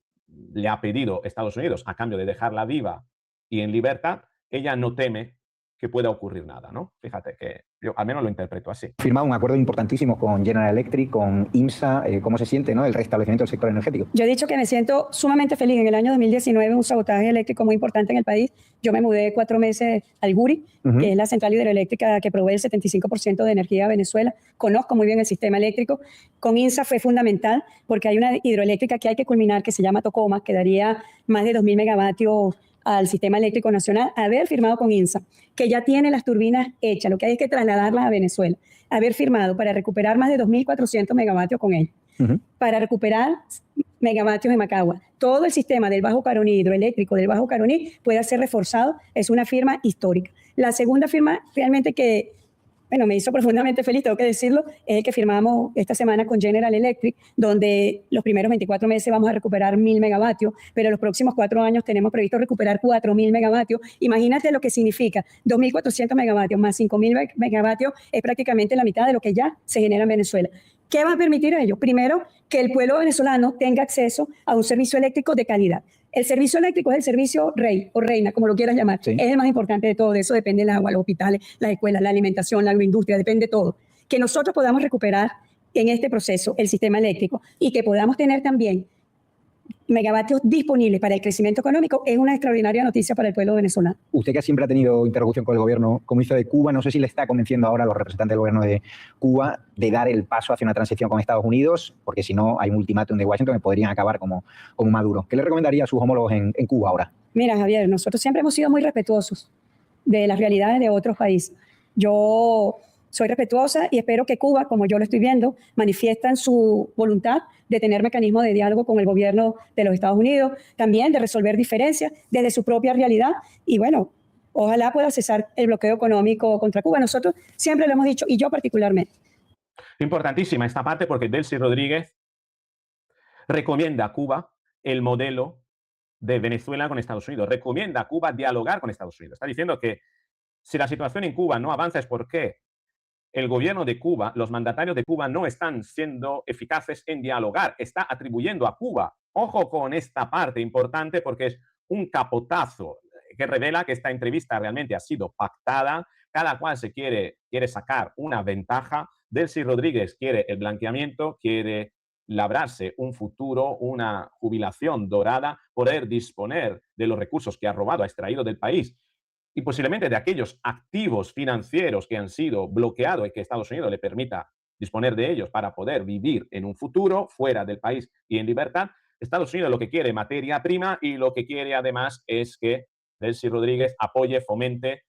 le ha pedido Estados Unidos a cambio de dejarla viva y en libertad, ella no teme que pueda ocurrir nada, ¿no? Fíjate que yo al menos lo interpreto así. Firmado un acuerdo importantísimo con General Electric, con IMSA. ¿Cómo se siente, ¿no?, el restablecimiento del sector energético? Yo he dicho que me siento sumamente feliz. En el año 2019, un sabotaje eléctrico muy importante en el país. Yo me mudé 4 meses al Guri, que es la central hidroeléctrica que provee el 75% de energía a Venezuela. Conozco muy bien el sistema eléctrico. Con IMSA fue fundamental porque hay una hidroeléctrica que hay que culminar que se llama Tocoma, que daría más de 2.000 megavatios al sistema eléctrico nacional. Haber firmado con IMSA, que ya tiene las turbinas hechas, lo que hay es que trasladarlas a Venezuela. Haber firmado para recuperar más de 2.400 megavatios con ellos, para recuperar megavatios de Macagua. Todo el sistema del Bajo Caroní, hidroeléctrico del Bajo Caroní, puede ser reforzado. Es una firma histórica. La segunda firma realmente que bueno, me hizo profundamente feliz, tengo que decirlo, es el que firmamos esta semana con General Electric, donde los primeros 24 meses vamos a recuperar 1.000 megavatios, pero los próximos 4 años tenemos previsto recuperar 4.000 megavatios. Imagínate lo que significa, 2.400 megavatios más 5.000 megavatios es prácticamente la mitad de lo que ya se genera en Venezuela. ¿Qué va a permitir ello? Primero, que el pueblo venezolano tenga acceso a un servicio eléctrico de calidad. El servicio eléctrico es el servicio rey o reina, como lo quieras llamar. Sí. Es el más importante de todo. De eso depende el agua, los hospitales, las escuelas, la alimentación, la agroindustria, depende de todo. Que nosotros podamos recuperar en este proceso el sistema eléctrico y que podamos tener también megavatios disponibles para el crecimiento económico es una extraordinaria noticia para el pueblo venezolano. Usted que siempre ha tenido interlocución con el gobierno comunista de Cuba, no sé si le está convenciendo ahora a los representantes del gobierno de Cuba de dar el paso hacia una transición con Estados Unidos, porque si no hay un ultimátum de Washington que podrían acabar como Maduro. ¿Qué le recomendaría a sus homólogos en Cuba ahora? Mira, Javier, nosotros siempre hemos sido muy respetuosos de las realidades de otros países. Yo soy respetuosa y espero que Cuba, como yo lo estoy viendo, manifiestan su voluntad de tener mecanismos de diálogo con el gobierno de los Estados Unidos, también de resolver diferencias desde su propia realidad y bueno, ojalá pueda cesar el bloqueo económico contra Cuba. Nosotros siempre lo hemos dicho y yo particularmente. Importantísima esta parte porque Delcy Rodríguez recomienda a Cuba el modelo de Venezuela con Estados Unidos, recomienda a Cuba dialogar con Estados Unidos. Está diciendo que si la situación en Cuba no avanza es porque el gobierno de Cuba, los mandatarios de Cuba no están siendo eficaces en dialogar, está atribuyendo a Cuba. Ojo con esta parte importante porque es un capotazo que revela que esta entrevista realmente ha sido pactada, cada cual se quiere sacar una ventaja. Delcy Rodríguez quiere el blanqueamiento, quiere labrarse un futuro, una jubilación dorada, poder disponer de los recursos que ha robado, ha extraído del país y posiblemente de aquellos activos financieros que han sido bloqueados y que Estados Unidos le permita disponer de ellos para poder vivir en un futuro fuera del país y en libertad. Estados Unidos lo que quiere materia prima y lo que quiere además es que Delcy Rodríguez apoye, fomente,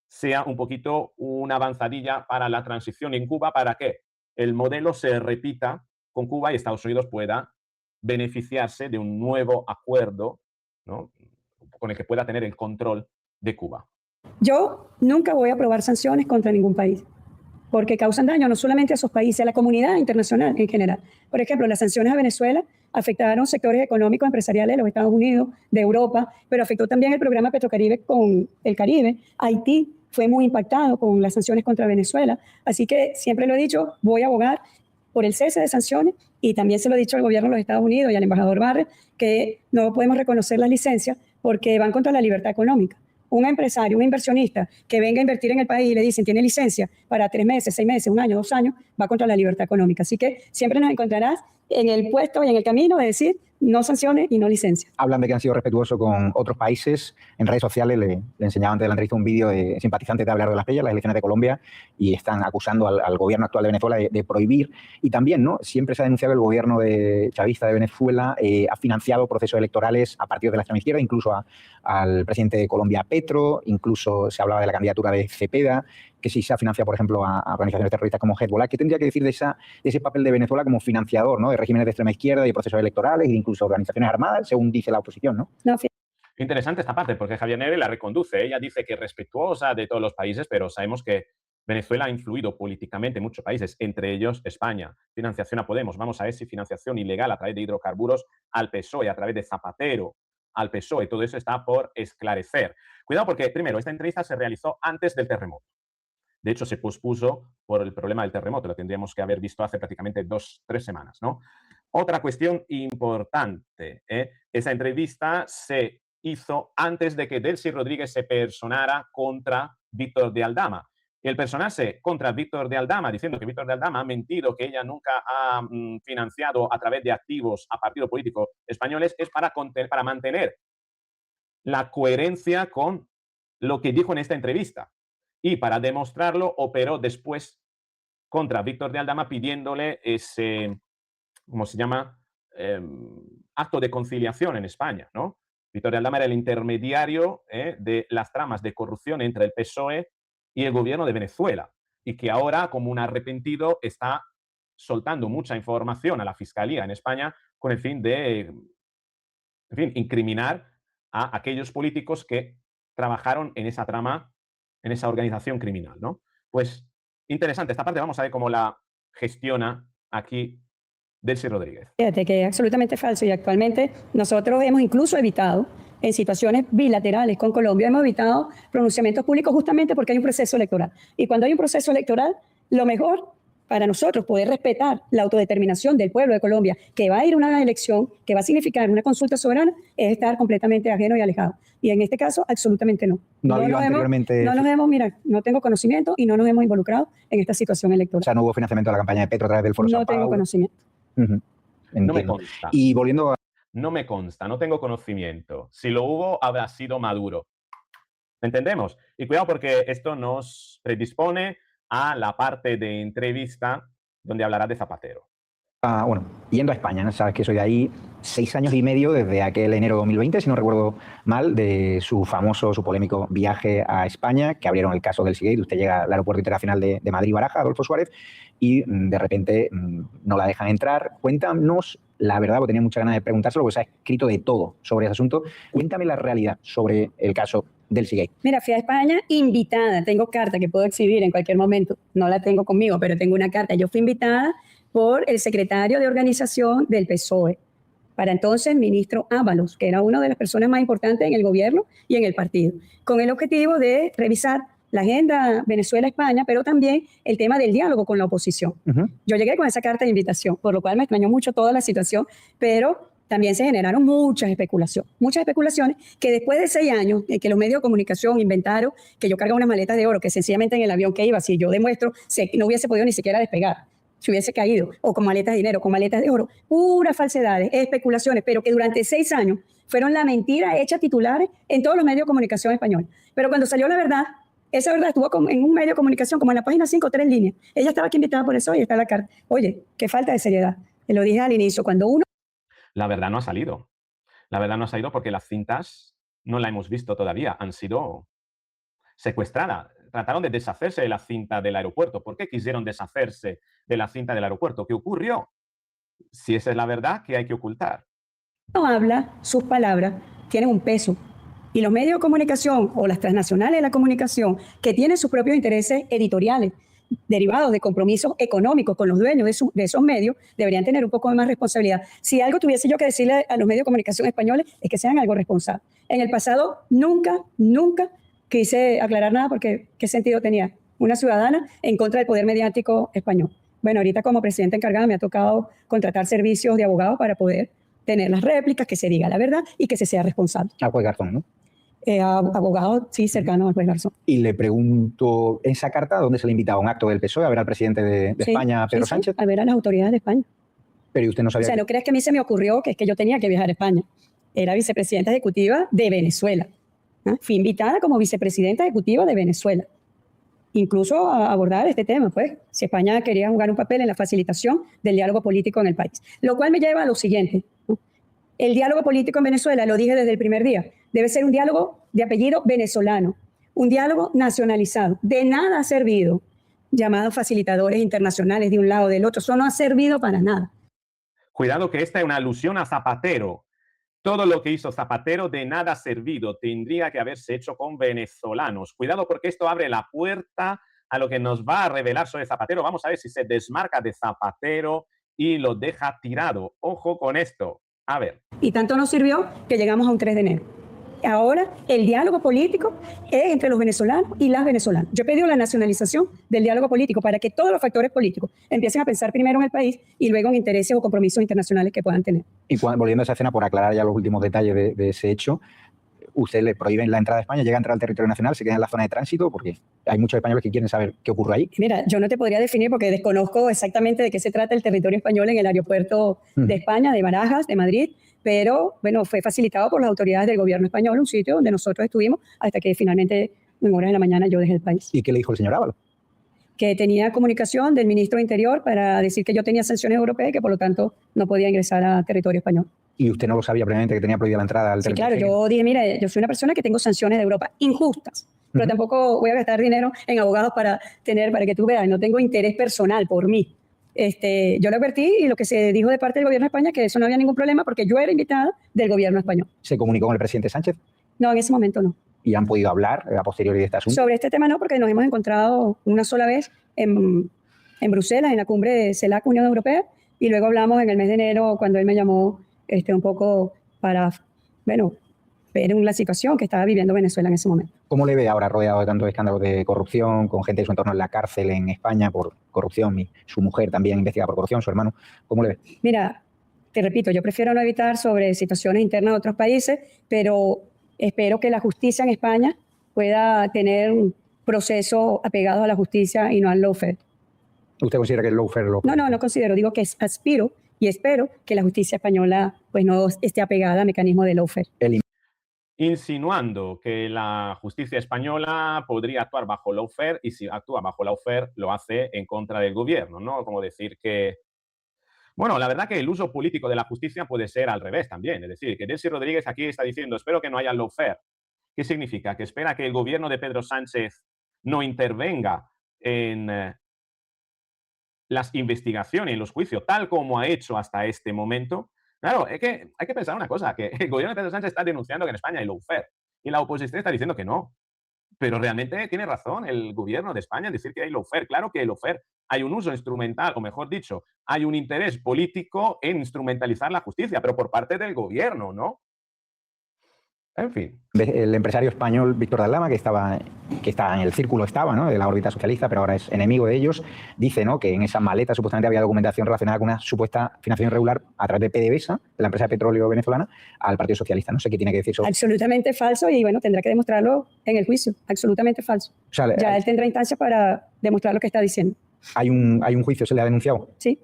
sea un poquito una avanzadilla para la transición en Cuba para que el modelo se repita con Cuba y Estados Unidos pueda beneficiarse de un nuevo acuerdo, ¿no?, con el que pueda tener el control de Cuba. Yo nunca voy a aprobar sanciones contra ningún país, porque causan daño no solamente a esos países, a la comunidad internacional en general. Por ejemplo, las sanciones a Venezuela afectaron sectores económicos empresariales de los Estados Unidos, de Europa, pero afectó también el programa Petrocaribe con el Caribe. Haití fue muy impactado con las sanciones contra Venezuela. Así que siempre lo he dicho, voy a abogar por el cese de sanciones y también se lo he dicho al gobierno de los Estados Unidos y al embajador Barrett que no podemos reconocer las licencias porque van contra la libertad económica. Un empresario, un inversionista que venga a invertir en el país y le dicen tiene licencia para 3 meses, 6 meses, 1 año, 2 años, va contra la libertad económica. Así que siempre nos encontrarás en el puesto y en el camino de decir no sanciones y no licencias. Hablan de que han sido respetuosos con otros países. En redes sociales le enseñaba antes de la entrevista un vídeo de simpatizantes de Hablar de las Pellas, las elecciones de Colombia, y están acusando al gobierno actual de Venezuela de prohibir. Y también, ¿no?, siempre se ha denunciado que el gobierno chavista de Venezuela ha financiado procesos electorales a partidos de la extrema izquierda, incluso al presidente de Colombia, Petro, incluso se hablaba de la candidatura de Cepeda, que sí se ha financiado, por ejemplo, a organizaciones terroristas como Hezbollah. ¿Qué tendría que decir de ese papel de Venezuela como financiador, ¿no?, de regímenes de extrema izquierda y procesos electorales e incluso organizaciones armadas, según dice la oposición, ¿no? Interesante esta parte, porque Javier Negre la reconduce. Ella dice que es respetuosa de todos los países, pero sabemos que Venezuela ha influido políticamente en muchos países, entre ellos España. Financiación a Podemos, vamos a ver si financiación ilegal a través de hidrocarburos al PSOE, a través de Zapatero al PSOE. Todo eso está por esclarecer. Cuidado porque, primero, esta entrevista se realizó antes del terremoto. De hecho, se pospuso por el problema del terremoto. Lo tendríamos que haber visto hace prácticamente 2-3 semanas, ¿no? Otra cuestión importante, esa entrevista se hizo antes de que Delcy Rodríguez se personara contra Víctor de Aldama. El personarse contra Víctor de Aldama, diciendo que Víctor de Aldama ha mentido, que ella nunca ha financiado a través de activos a partidos políticos españoles, es para mantener la coherencia con lo que dijo en esta entrevista. Y para demostrarlo, operó después contra Víctor de Aldama pidiéndole ese, ¿cómo se llama?, acto de conciliación en España, ¿no? Víctor de Aldama era el intermediario de las tramas de corrupción entre el PSOE y el gobierno de Venezuela y que ahora, como un arrepentido, está soltando mucha información a la Fiscalía en España con el fin de, en fin, incriminar a aquellos políticos que trabajaron en esa trama, en esa organización criminal, ¿no? Pues interesante esta parte. Vamos a ver cómo la gestiona aquí Delcy Rodríguez. Fíjate que es absolutamente falso y actualmente nosotros hemos incluso evitado, en situaciones bilaterales con Colombia, hemos evitado pronunciamientos públicos justamente porque hay un proceso electoral. Y cuando hay un proceso electoral, lo mejor para nosotros poder respetar la autodeterminación del pueblo de Colombia, que va a ir a una elección, que va a significar una consulta soberana, es estar completamente ajeno y alejado. Y en este caso, absolutamente no. No ha habido anteriormente... Mira, no tengo conocimiento y no nos hemos involucrado en esta situación electoral. O sea, no hubo financiamiento de la campaña de Petro a través del Foro Sao Paulo. No tengo conocimiento. No me consta. Y volviendo a... No me consta, no tengo conocimiento. Si lo hubo, habrá sido Maduro. ¿Entendemos? Y cuidado porque esto nos predispone a la parte de entrevista donde hablará de Zapatero. Bueno, yendo a España, ¿no? Sabes que soy de ahí 6 años y medio desde aquel enero de 2020, si no recuerdo mal, de su famoso, su polémico viaje a España, que abrieron el caso del Seagate. Usted llega al aeropuerto internacional de Madrid-Baraja, Adolfo Suárez, y de repente no la dejan entrar. Cuéntanos la verdad, porque tenía muchas ganas de preguntárselo, porque se ha escrito de todo sobre ese asunto. Cuéntame la realidad sobre el caso del Seagate. Mira, fui a España invitada. Tengo carta que puedo exhibir en cualquier momento. No la tengo conmigo, pero tengo una carta. Yo fui invitada por el secretario de organización del PSOE, para entonces ministro Ábalos, que era una de las personas más importantes en el gobierno y en el partido, con el objetivo de revisar la agenda Venezuela-España, pero también el tema del diálogo con la oposición. Yo llegué con esa carta de invitación, por lo cual me extrañó mucho toda la situación, pero también se generaron muchas especulaciones que después de 6 años que los medios de comunicación inventaron que yo cargaba unas maletas de oro, que sencillamente en el avión que iba, si yo demuestro, no hubiese podido ni siquiera despegar, si hubiese caído, o con maletas de dinero, con maletas de oro, puras falsedades, especulaciones, pero que durante 6 años fueron la mentira hecha titulares en todos los medios de comunicación españoles. Pero cuando salió la verdad, esa verdad estuvo en un medio de comunicación, como en la página 5, 3 líneas. Ella estaba aquí invitada por eso y está la carta. Oye, qué falta de seriedad. Te lo dije al inicio, cuando uno... La verdad no ha salido. La verdad no ha salido porque las cintas no la hemos visto todavía. Han sido secuestradas. Trataron de deshacerse de la cinta del aeropuerto. ¿Por qué quisieron deshacerse de la cinta del aeropuerto? ¿Qué ocurrió? Si esa es la verdad, ¿qué hay que ocultar? No habla, sus palabras tienen un peso. Y los medios de comunicación o las transnacionales de la comunicación que tienen sus propios intereses editoriales derivados de compromisos económicos con los dueños de esos medios, deberían tener un poco de más responsabilidad. Si algo tuviese yo que decirle a los medios de comunicación españoles es que sean algo responsables. En el pasado nunca quise aclarar nada porque ¿qué sentido tenía una ciudadana en contra del poder mediático español? Bueno, ahorita como presidenta encargada me ha tocado contratar servicios de abogados para poder tener las réplicas, que se diga la verdad y que se sea responsable. Al juez Garzón, ¿no? Abogado, sí, cercano al juez Garzón. Y le pregunto, ¿esa carta dónde se le invitaba? ¿A un acto del PSOE a ver al presidente de España, Pedro Sánchez? A ver a las autoridades de España. Pero usted no sabía... O sea, no creas que a mí se me ocurrió que es que yo tenía que viajar a España. Era vicepresidenta ejecutiva de Venezuela. Fui invitada como vicepresidenta ejecutiva de Venezuela. Incluso a abordar este tema, pues, si España quería jugar un papel en la facilitación del diálogo político en el país. Lo cual me lleva a lo siguiente. El diálogo político en Venezuela, lo dije desde el primer día, debe ser un diálogo de apellido venezolano, un diálogo nacionalizado. De nada ha servido llamados facilitadores internacionales de un lado o del otro. Eso no ha servido para nada. Cuidado que esta es una alusión a Zapatero. Todo lo que hizo Zapatero de nada ha servido. Tendría que haberse hecho con venezolanos. Cuidado porque esto abre la puerta a lo que nos va a revelar sobre Zapatero. Vamos a ver si se desmarca de Zapatero y lo deja tirado. Ojo con esto. A ver. Y tanto nos sirvió que llegamos a un 3 de enero. Ahora el diálogo político es entre los venezolanos y las venezolanas. Yo he pedido la nacionalización del diálogo político para que todos los factores políticos empiecen a pensar primero en el país y luego en intereses o compromisos internacionales que puedan tener. Y volviendo a esa escena, por aclarar ya los últimos detalles de ese hecho, usted le prohíben la entrada a España, llega a entrar al territorio nacional, se queda en la zona de tránsito, porque hay muchos españoles que quieren saber qué ocurre ahí. Mira, yo no te podría definir porque desconozco exactamente de qué se trata el territorio español en el aeropuerto de España, de Barajas, de Madrid, pero bueno, fue facilitado por las autoridades del gobierno español, un sitio donde nosotros estuvimos hasta que finalmente, en horas de la mañana, yo dejé el país. ¿Y qué le dijo el señor Ábalos? Que tenía comunicación del ministro de Interior para decir que yo tenía sanciones europeas y que por lo tanto no podía ingresar a territorio español. ¿Y usted no lo sabía previamente que tenía prohibida la entrada al territorio? Sí, claro, yo dije, mira, yo soy una persona que tengo sanciones de Europa injustas, pero tampoco voy a gastar dinero en abogados para que tú veas, no tengo interés personal por mí. Yo le advertí y lo que se dijo de parte del gobierno de España que eso no había ningún problema porque yo era invitada del gobierno español. ¿Se comunicó con el presidente Sánchez? No, en ese momento no. ¿Y han podido hablar a posteriori de este asunto? Sobre este tema no, porque nos hemos encontrado una sola vez en Bruselas, en la cumbre de CELAC Unión Europea, y luego hablamos en el mes de enero cuando él me llamó un poco para, bueno, ver la situación que estaba viviendo Venezuela en ese momento. ¿Cómo le ve ahora rodeado de tantos escándalos de corrupción, con gente de su entorno en la cárcel en España por corrupción, y su mujer también investigada por corrupción, su hermano? ¿Cómo le ve? Mira, te repito, yo prefiero no evitar sobre situaciones internas de otros países, pero espero que la justicia en España pueda tener un proceso apegado a la justicia y no al lawfare. ¿Usted considera que el lawfare lo...? No considero, digo que aspiro y espero que la justicia española pues no esté apegada al mecanismo de lawfare. Insinuando que la justicia española podría actuar bajo lawfare, y si actúa bajo lawfare lo hace en contra del gobierno, ¿no? Como decir que... Bueno, la verdad que el uso político de la justicia puede ser al revés también. Es decir, que Delcy Rodríguez aquí está diciendo, espero que no haya lawfare. ¿Qué significa? Que espera que el gobierno de Pedro Sánchez no intervenga en las investigaciones, en los juicios, tal como ha hecho hasta este momento. Claro, es que hay que pensar una cosa, que el gobierno de Pedro Sánchez está denunciando que en España hay lawfare y la oposición está diciendo que no. Pero realmente tiene razón el gobierno de España en decir que hay lawfare. Claro que hay lawfare. Hay un uso instrumental, o mejor dicho, hay un interés político en instrumentalizar la justicia, pero por parte del gobierno, ¿no? En fin. El empresario español Víctor de Aldama, que estaba en el círculo, ¿no?, de la órbita socialista, pero ahora es enemigo de ellos, dice, ¿no?, que en esa maleta supuestamente había documentación relacionada con una supuesta financiación irregular a través de PDVSA, de la empresa de petróleo venezolana, al Partido Socialista. No sé qué tiene que decir eso. Absolutamente falso, y bueno, tendrá que demostrarlo en el juicio. Absolutamente falso. O sea, ya él tendrá instancia para demostrar lo que está diciendo. ¿Hay un juicio? ¿Se le ha denunciado? Sí.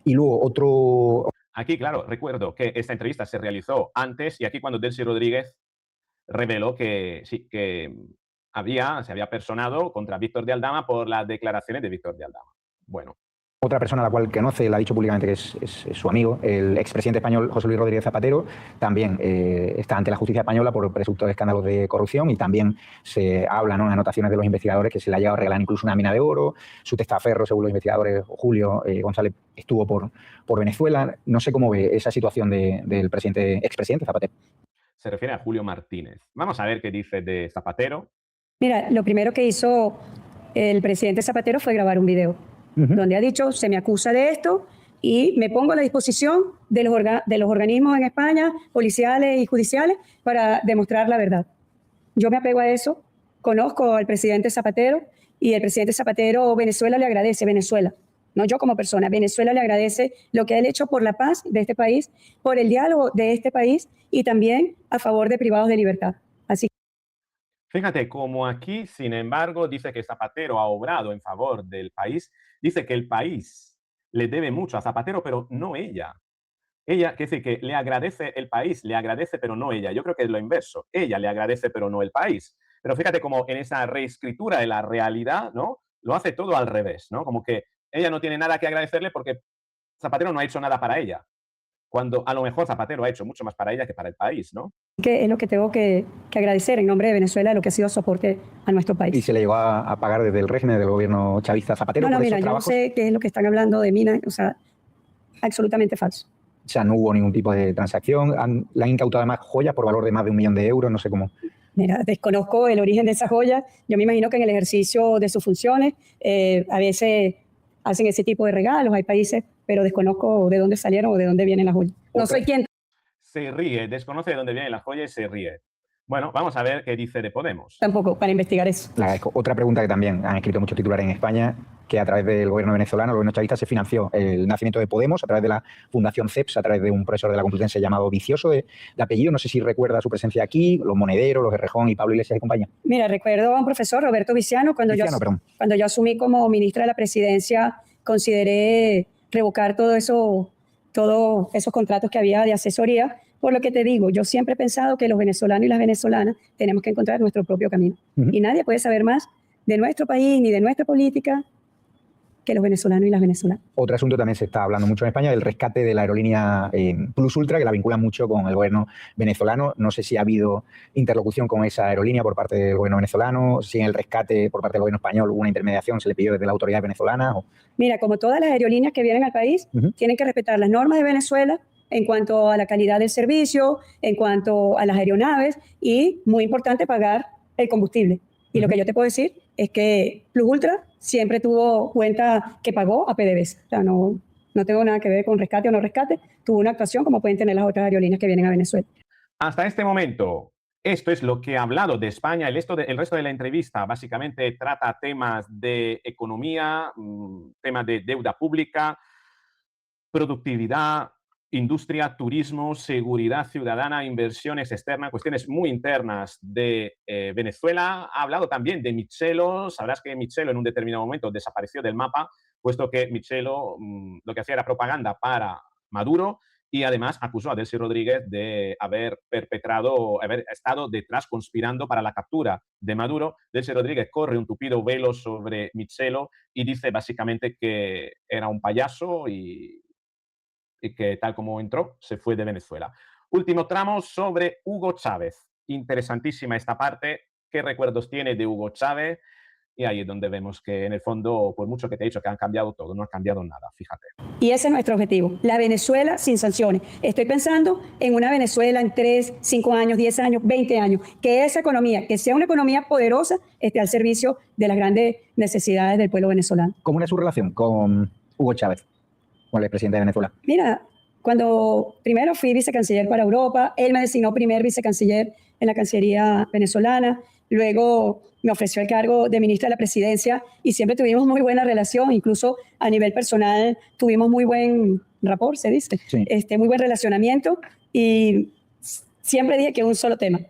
Y luego otro... Aquí, claro, recuerdo que esta entrevista se realizó antes, y aquí cuando Delcy Rodríguez reveló que sí, que se había personado contra Víctor de Aldama por las declaraciones de Víctor de Aldama. Bueno. Otra persona a la cual conoce, le ha dicho públicamente que es su amigo, el expresidente español José Luis Rodríguez Zapatero, también está ante la justicia española por presuntos escándalos de corrupción, y también se habla, ¿no?, en anotaciones de los investigadores que se le ha llegado a regalar incluso una mina de oro. Su testaferro, según los investigadores, Julio González, estuvo por Venezuela. No sé cómo ve esa situación del expresidente Zapatero. Se refiere a Julio Martínez. Vamos a ver qué dice de Zapatero. Mira, lo primero que hizo el presidente Zapatero fue grabar un video donde ha dicho, se me acusa de esto y me pongo a la disposición de los organismos en España, policiales y judiciales, para demostrar la verdad. Yo me apego a eso, conozco al presidente Zapatero, y el presidente Zapatero, Venezuela le agradece, Venezuela, no yo como persona, Venezuela le agradece lo que él ha hecho por la paz de este país, por el diálogo de este país, y también a favor de privados de libertad. Así. Fíjate, como aquí, sin embargo, dice que Zapatero ha obrado en favor del país, dice que el país le debe mucho a Zapatero, pero no ella. Ella, que dice que le agradece el país, le agradece, pero no ella. Yo creo que es lo inverso. Ella le agradece, pero no el país. Pero fíjate como en esa reescritura de la realidad, ¿no?, lo hace todo al revés, ¿no? Como que ella no tiene nada que agradecerle porque Zapatero no ha hecho nada para ella, cuando a lo mejor Zapatero ha hecho mucho más para ella que para el país, ¿no? Que es lo que tengo que agradecer en nombre de Venezuela, lo que ha sido soporte a nuestro país. ¿Y se le llegó a pagar desde el régimen del gobierno chavista Zapatero por mira, esos trabajos? Yo no sé qué es lo que están hablando de mina, o sea, absolutamente falso. O sea, no hubo ningún tipo de transacción. Le han incautado además joyas por valor de más de 1 millón de euros, no sé cómo. Mira, desconozco el origen de esas joyas. Yo me imagino que en el ejercicio de sus funciones a veces hacen ese tipo de regalos, hay países, pero desconozco de dónde salieron o de dónde vienen las joyas. No soy quien. Se ríe, desconoce de dónde vienen las joyas y se ríe. Bueno, vamos a ver qué dice de Podemos. Tampoco, para investigar eso. Otra pregunta que también han escrito muchos titulares en España, que a través del gobierno venezolano, el gobierno chavista, se financió el nacimiento de Podemos a través de la Fundación CEPS, a través de un profesor de la Complutense llamado Vicioso, de apellido. No sé si recuerda su presencia aquí, los Monederos, los Errejón y Pablo Iglesias y compañía. Mira, recuerdo a un profesor, Roberto Viciano, cuando yo asumí como ministra de la presidencia, consideré revocar todos esos contratos que había de asesoría. Por lo que te digo, yo siempre he pensado que los venezolanos y las venezolanas tenemos que encontrar nuestro propio camino. Y nadie puede saber más de nuestro país ni de nuestra política que los venezolanos y las venezolanas. Otro asunto también se está hablando mucho en España, del rescate de la aerolínea Plus Ultra, que la vincula mucho con el gobierno venezolano. No sé si ha habido interlocución con esa aerolínea por parte del gobierno venezolano, si en el rescate por parte del gobierno español hubo una intermediación, se le pidió desde la autoridad venezolana. Mira, como todas las aerolíneas que vienen al país, tienen que respetar las normas de Venezuela en cuanto a la calidad del servicio, en cuanto a las aeronaves, y, muy importante, pagar el combustible. Y lo que yo te puedo decir es que Plus Ultra siempre tuvo cuenta que pagó a PDVSA. O sea, no tengo nada que ver con rescate o no rescate. Tuvo una actuación como pueden tener las otras aerolíneas que vienen a Venezuela. Hasta este momento, esto es lo que ha hablado de España. El resto de la entrevista básicamente trata temas de economía, temas de deuda pública, productividad, industria, turismo, seguridad ciudadana, inversiones externas, cuestiones muy internas de Venezuela. Ha hablado también de Michelo. Sabrás que Michelo en un determinado momento desapareció del mapa, puesto que Michelo lo que hacía era propaganda para Maduro y además acusó a Delcy Rodríguez de haber estado detrás conspirando para la captura de Maduro. Delcy Rodríguez corre un tupido velo sobre Michelo y dice básicamente que era un payaso y que tal como entró, se fue de Venezuela. Último tramo sobre Hugo Chávez. Interesantísima esta parte. ¿Qué recuerdos tiene de Hugo Chávez? Y ahí es donde vemos que en el fondo, por mucho que te he dicho que han cambiado todo, no ha cambiado nada, fíjate. Y ese es nuestro objetivo, la Venezuela sin sanciones. Estoy pensando en una Venezuela en 3, 5 años, 10 años, 20 años, que esa economía, que sea una economía poderosa, esté al servicio de las grandes necesidades del pueblo venezolano. ¿Cómo era su relación con Hugo Chávez, con el presidente de Venezuela? Mira, cuando primero fui vicecanciller para Europa, él me designó primer vicecanciller en la Cancillería venezolana, luego me ofreció el cargo de ministra de la Presidencia y siempre tuvimos muy buena relación, incluso a nivel personal tuvimos muy buen rapport, se dice, Sí. muy buen relacionamiento y siempre dije que un solo tema,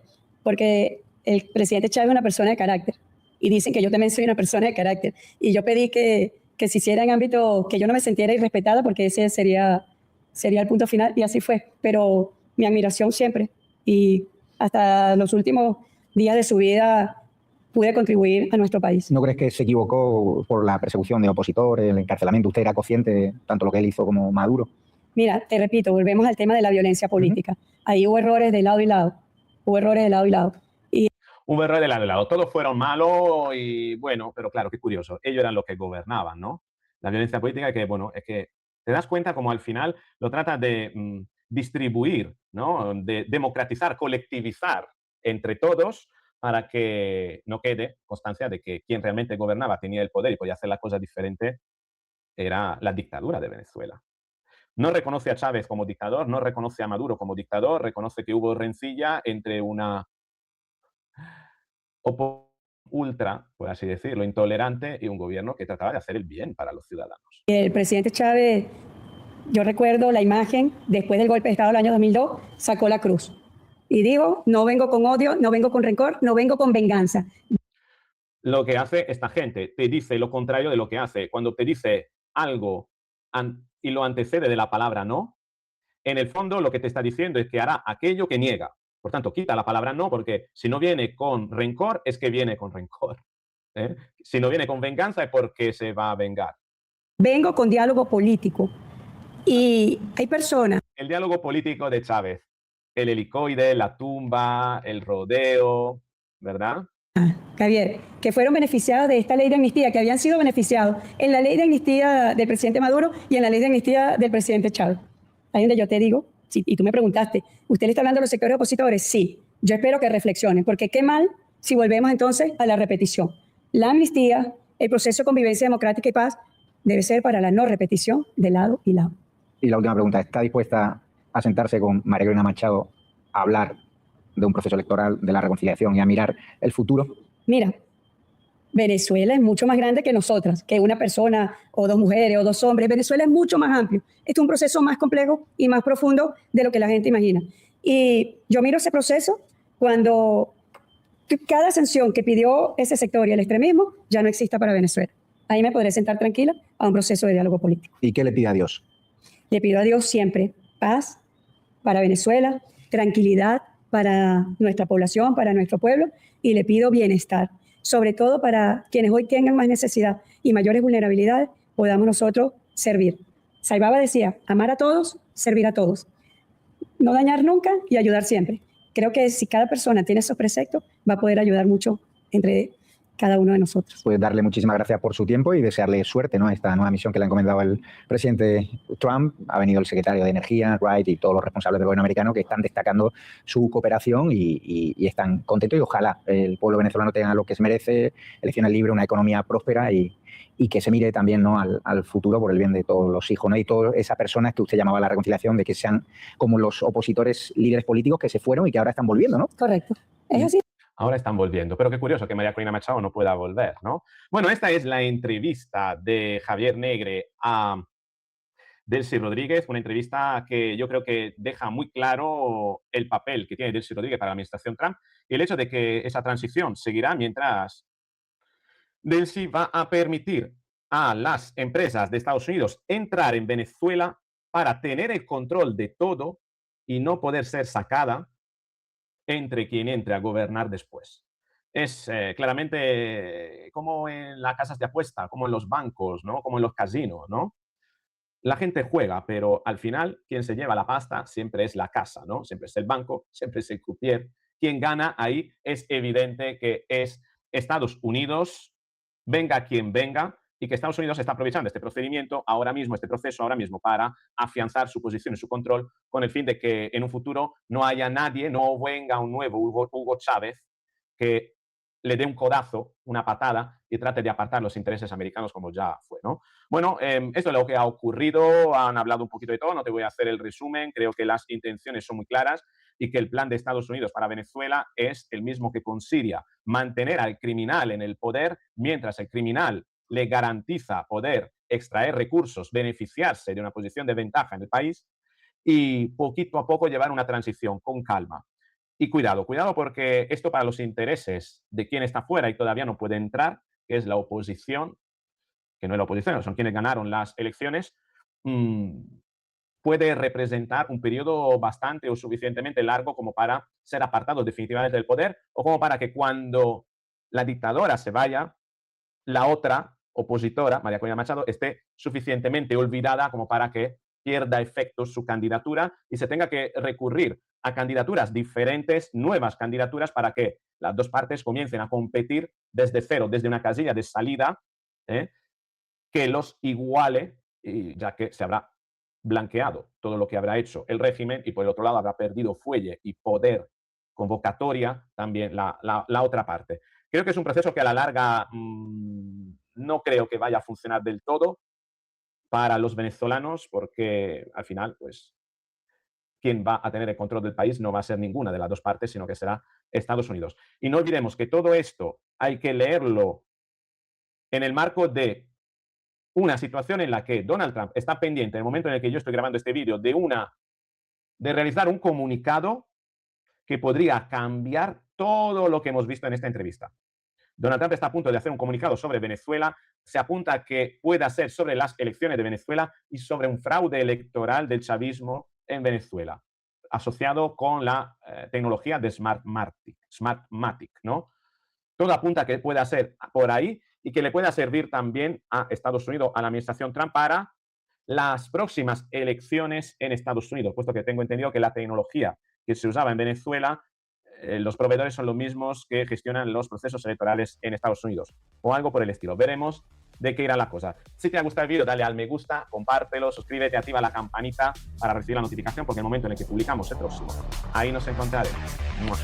porque el presidente Chávez es una persona de carácter y dicen que yo también soy una persona de carácter y yo pedí que se hiciera en ámbito que yo no me sintiera irrespetada porque ese sería el punto final y así fue, pero mi admiración siempre y hasta los últimos días de su vida pude contribuir a nuestro país. ¿No crees que se equivocó por la persecución de opositores, el encarcelamiento? ¿Usted era consciente de tanto lo que él hizo como Maduro? Mira, te repito, volvemos al tema de la violencia política. Ahí hubo errores de lado y lado. Hubo errores de lado y lado. Hubo errores de lado y lado. Todos fueron malos y bueno, pero claro, qué curioso. Ellos eran los que gobernaban, ¿no? La violencia política que, bueno, es que te das cuenta como al final lo trata de distribuir, ¿no? De democratizar, colectivizar entre todos para que no quede constancia de que quien realmente gobernaba, tenía el poder y podía hacer las cosas diferentes, era la dictadura de Venezuela. No reconoce a Chávez como dictador, no reconoce a Maduro como dictador, reconoce que hubo rencilla entre una ultra, por así decirlo, intolerante y un gobierno que trataba de hacer el bien para los ciudadanos. El presidente Chávez, yo recuerdo la imagen, después del golpe de Estado del año 2002, sacó la cruz. Y digo, no vengo con odio, no vengo con rencor, no vengo con venganza. Lo que hace esta gente te dice lo contrario de lo que hace. Cuando te dice algo y lo antecede de la palabra no, en el fondo lo que te está diciendo es que hará aquello que niega. Por tanto, quita la palabra no, porque si no viene con rencor, es que viene con rencor. ¿Eh? Si no viene con venganza, es porque se va a vengar. Vengo con diálogo político. Y hay personas. El diálogo político de Chávez. El helicoide, la tumba, el rodeo, ¿verdad? Javier, que fueron beneficiados de esta ley de amnistía, que habían sido beneficiados en la ley de amnistía del presidente Maduro y en la ley de amnistía del presidente Chávez. Ahí donde yo te digo, sí, y tú me preguntaste, ¿usted le está hablando a los sectores opositores? Sí, yo espero que reflexionen, porque qué mal si volvemos entonces a la repetición. La amnistía, el proceso de convivencia democrática y paz, debe ser para la no repetición de lado y lado. Y la última pregunta, ¿está dispuesta a sentarse con María Corina Machado a hablar de un proceso electoral, de la reconciliación y a mirar el futuro? Mira, Venezuela es mucho más grande que nosotras, que una persona o dos mujeres o dos hombres. Venezuela es mucho más amplio. Este es un proceso más complejo y más profundo de lo que la gente imagina. Y yo miro ese proceso cuando cada sanción que pidió ese sector y el extremismo ya no exista para Venezuela. Ahí me podré sentar tranquila a un proceso de diálogo político. ¿Y qué le pide a Dios? Le pido a Dios siempre paz para Venezuela, tranquilidad para nuestra población, para nuestro pueblo, y le pido bienestar, sobre todo para quienes hoy tengan más necesidad y mayores vulnerabilidades, podamos nosotros servir. Sai Baba decía, amar a todos, servir a todos, no dañar nunca y ayudar siempre. Creo que si cada persona tiene esos preceptos, va a poder ayudar mucho entre cada uno de nosotros. Pues darle muchísimas gracias por su tiempo y desearle suerte, ¿no? Esta nueva misión que le ha encomendado el presidente Trump. Ha venido el secretario de Energía, Wright, y todos los responsables del gobierno americano que están destacando su cooperación y están contentos, y ojalá el pueblo venezolano tenga lo que se merece, elecciones libres, una economía próspera y que se mire también, ¿no?, al futuro por el bien de todos los hijos, ¿no? Y todas esas personas que usted llamaba la reconciliación, de que sean como los opositores líderes políticos que se fueron y que ahora están volviendo, ¿no? Correcto. Es así. Ahora están volviendo. Pero qué curioso que María Corina Machado no pueda volver, ¿no? Bueno, esta es la entrevista de Javier Negre a Delcy Rodríguez, una entrevista que yo creo que deja muy claro el papel que tiene Delcy Rodríguez para la administración Trump y el hecho de que esa transición seguirá mientras Delcy va a permitir a las empresas de Estados Unidos entrar en Venezuela para tener el control de todo y no poder ser sacada entre quien entre a gobernar después. Es claramente como en las casas de apuesta, como en los bancos, ¿no? Como en los casinos, ¿no? La gente juega, pero al final quien se lleva la pasta siempre es la casa, ¿no? Siempre es el banco, siempre es el croupier. Quien gana ahí es evidente que es Estados Unidos, venga quien venga, y que Estados Unidos está aprovechando este procedimiento ahora mismo, este proceso ahora mismo, para afianzar su posición y su control con el fin de que en un futuro no haya nadie, no venga un nuevo Hugo Chávez que le dé un codazo, una patada y trate de apartar los intereses americanos como ya fue, ¿no? Bueno, esto es lo que ha ocurrido, han hablado un poquito de todo, no te voy a hacer el resumen, creo que las intenciones son muy claras y que el plan de Estados Unidos para Venezuela es el mismo que con Siria, mantener al criminal en el poder mientras el criminal le garantiza poder extraer recursos, beneficiarse de una posición de ventaja en el país y poquito a poco llevar una transición con calma. Y cuidado, cuidado porque esto para los intereses de quien está fuera y todavía no puede entrar, que es la oposición, que no es la oposición, son quienes ganaron las elecciones, puede representar un periodo bastante o suficientemente largo como para ser apartados definitivamente del poder o como para que cuando la dictadora se vaya, la otra opositora, María Corina Machado, esté suficientemente olvidada como para que pierda efectos su candidatura y se tenga que recurrir a candidaturas diferentes, nuevas candidaturas, para que las dos partes comiencen a competir desde cero, desde una casilla de salida, que los iguale, y ya que se habrá blanqueado todo lo que habrá hecho el régimen y por el otro lado habrá perdido fuelle y poder convocatoria también la otra parte. Creo que es un proceso que a la larga no creo que vaya a funcionar del todo para los venezolanos porque al final, pues, quien va a tener el control del país no va a ser ninguna de las dos partes, sino que será Estados Unidos. Y no olvidemos que todo esto hay que leerlo en el marco de una situación en la que Donald Trump está pendiente, en el momento en el que yo estoy grabando este vídeo, de realizar un comunicado que podría cambiar todo lo que hemos visto en esta entrevista. Donald Trump está a punto de hacer un comunicado sobre Venezuela, se apunta a que pueda ser sobre las elecciones de Venezuela y sobre un fraude electoral del chavismo en Venezuela, asociado con la tecnología de Smartmatic, ¿no? Todo apunta a que pueda ser por ahí y que le pueda servir también a Estados Unidos, a la administración Trump, para las próximas elecciones en Estados Unidos, puesto que tengo entendido que la tecnología que se usaba en Venezuela, los proveedores son los mismos que gestionan los procesos electorales en Estados Unidos, o algo por el estilo. Veremos de qué irá la cosa. Si te ha gustado el vídeo, dale al me gusta, compártelo, suscríbete, activa la campanita para recibir la notificación, porque en el momento en el que publicamos el próximo, ahí nos encontraremos. ¡Mua!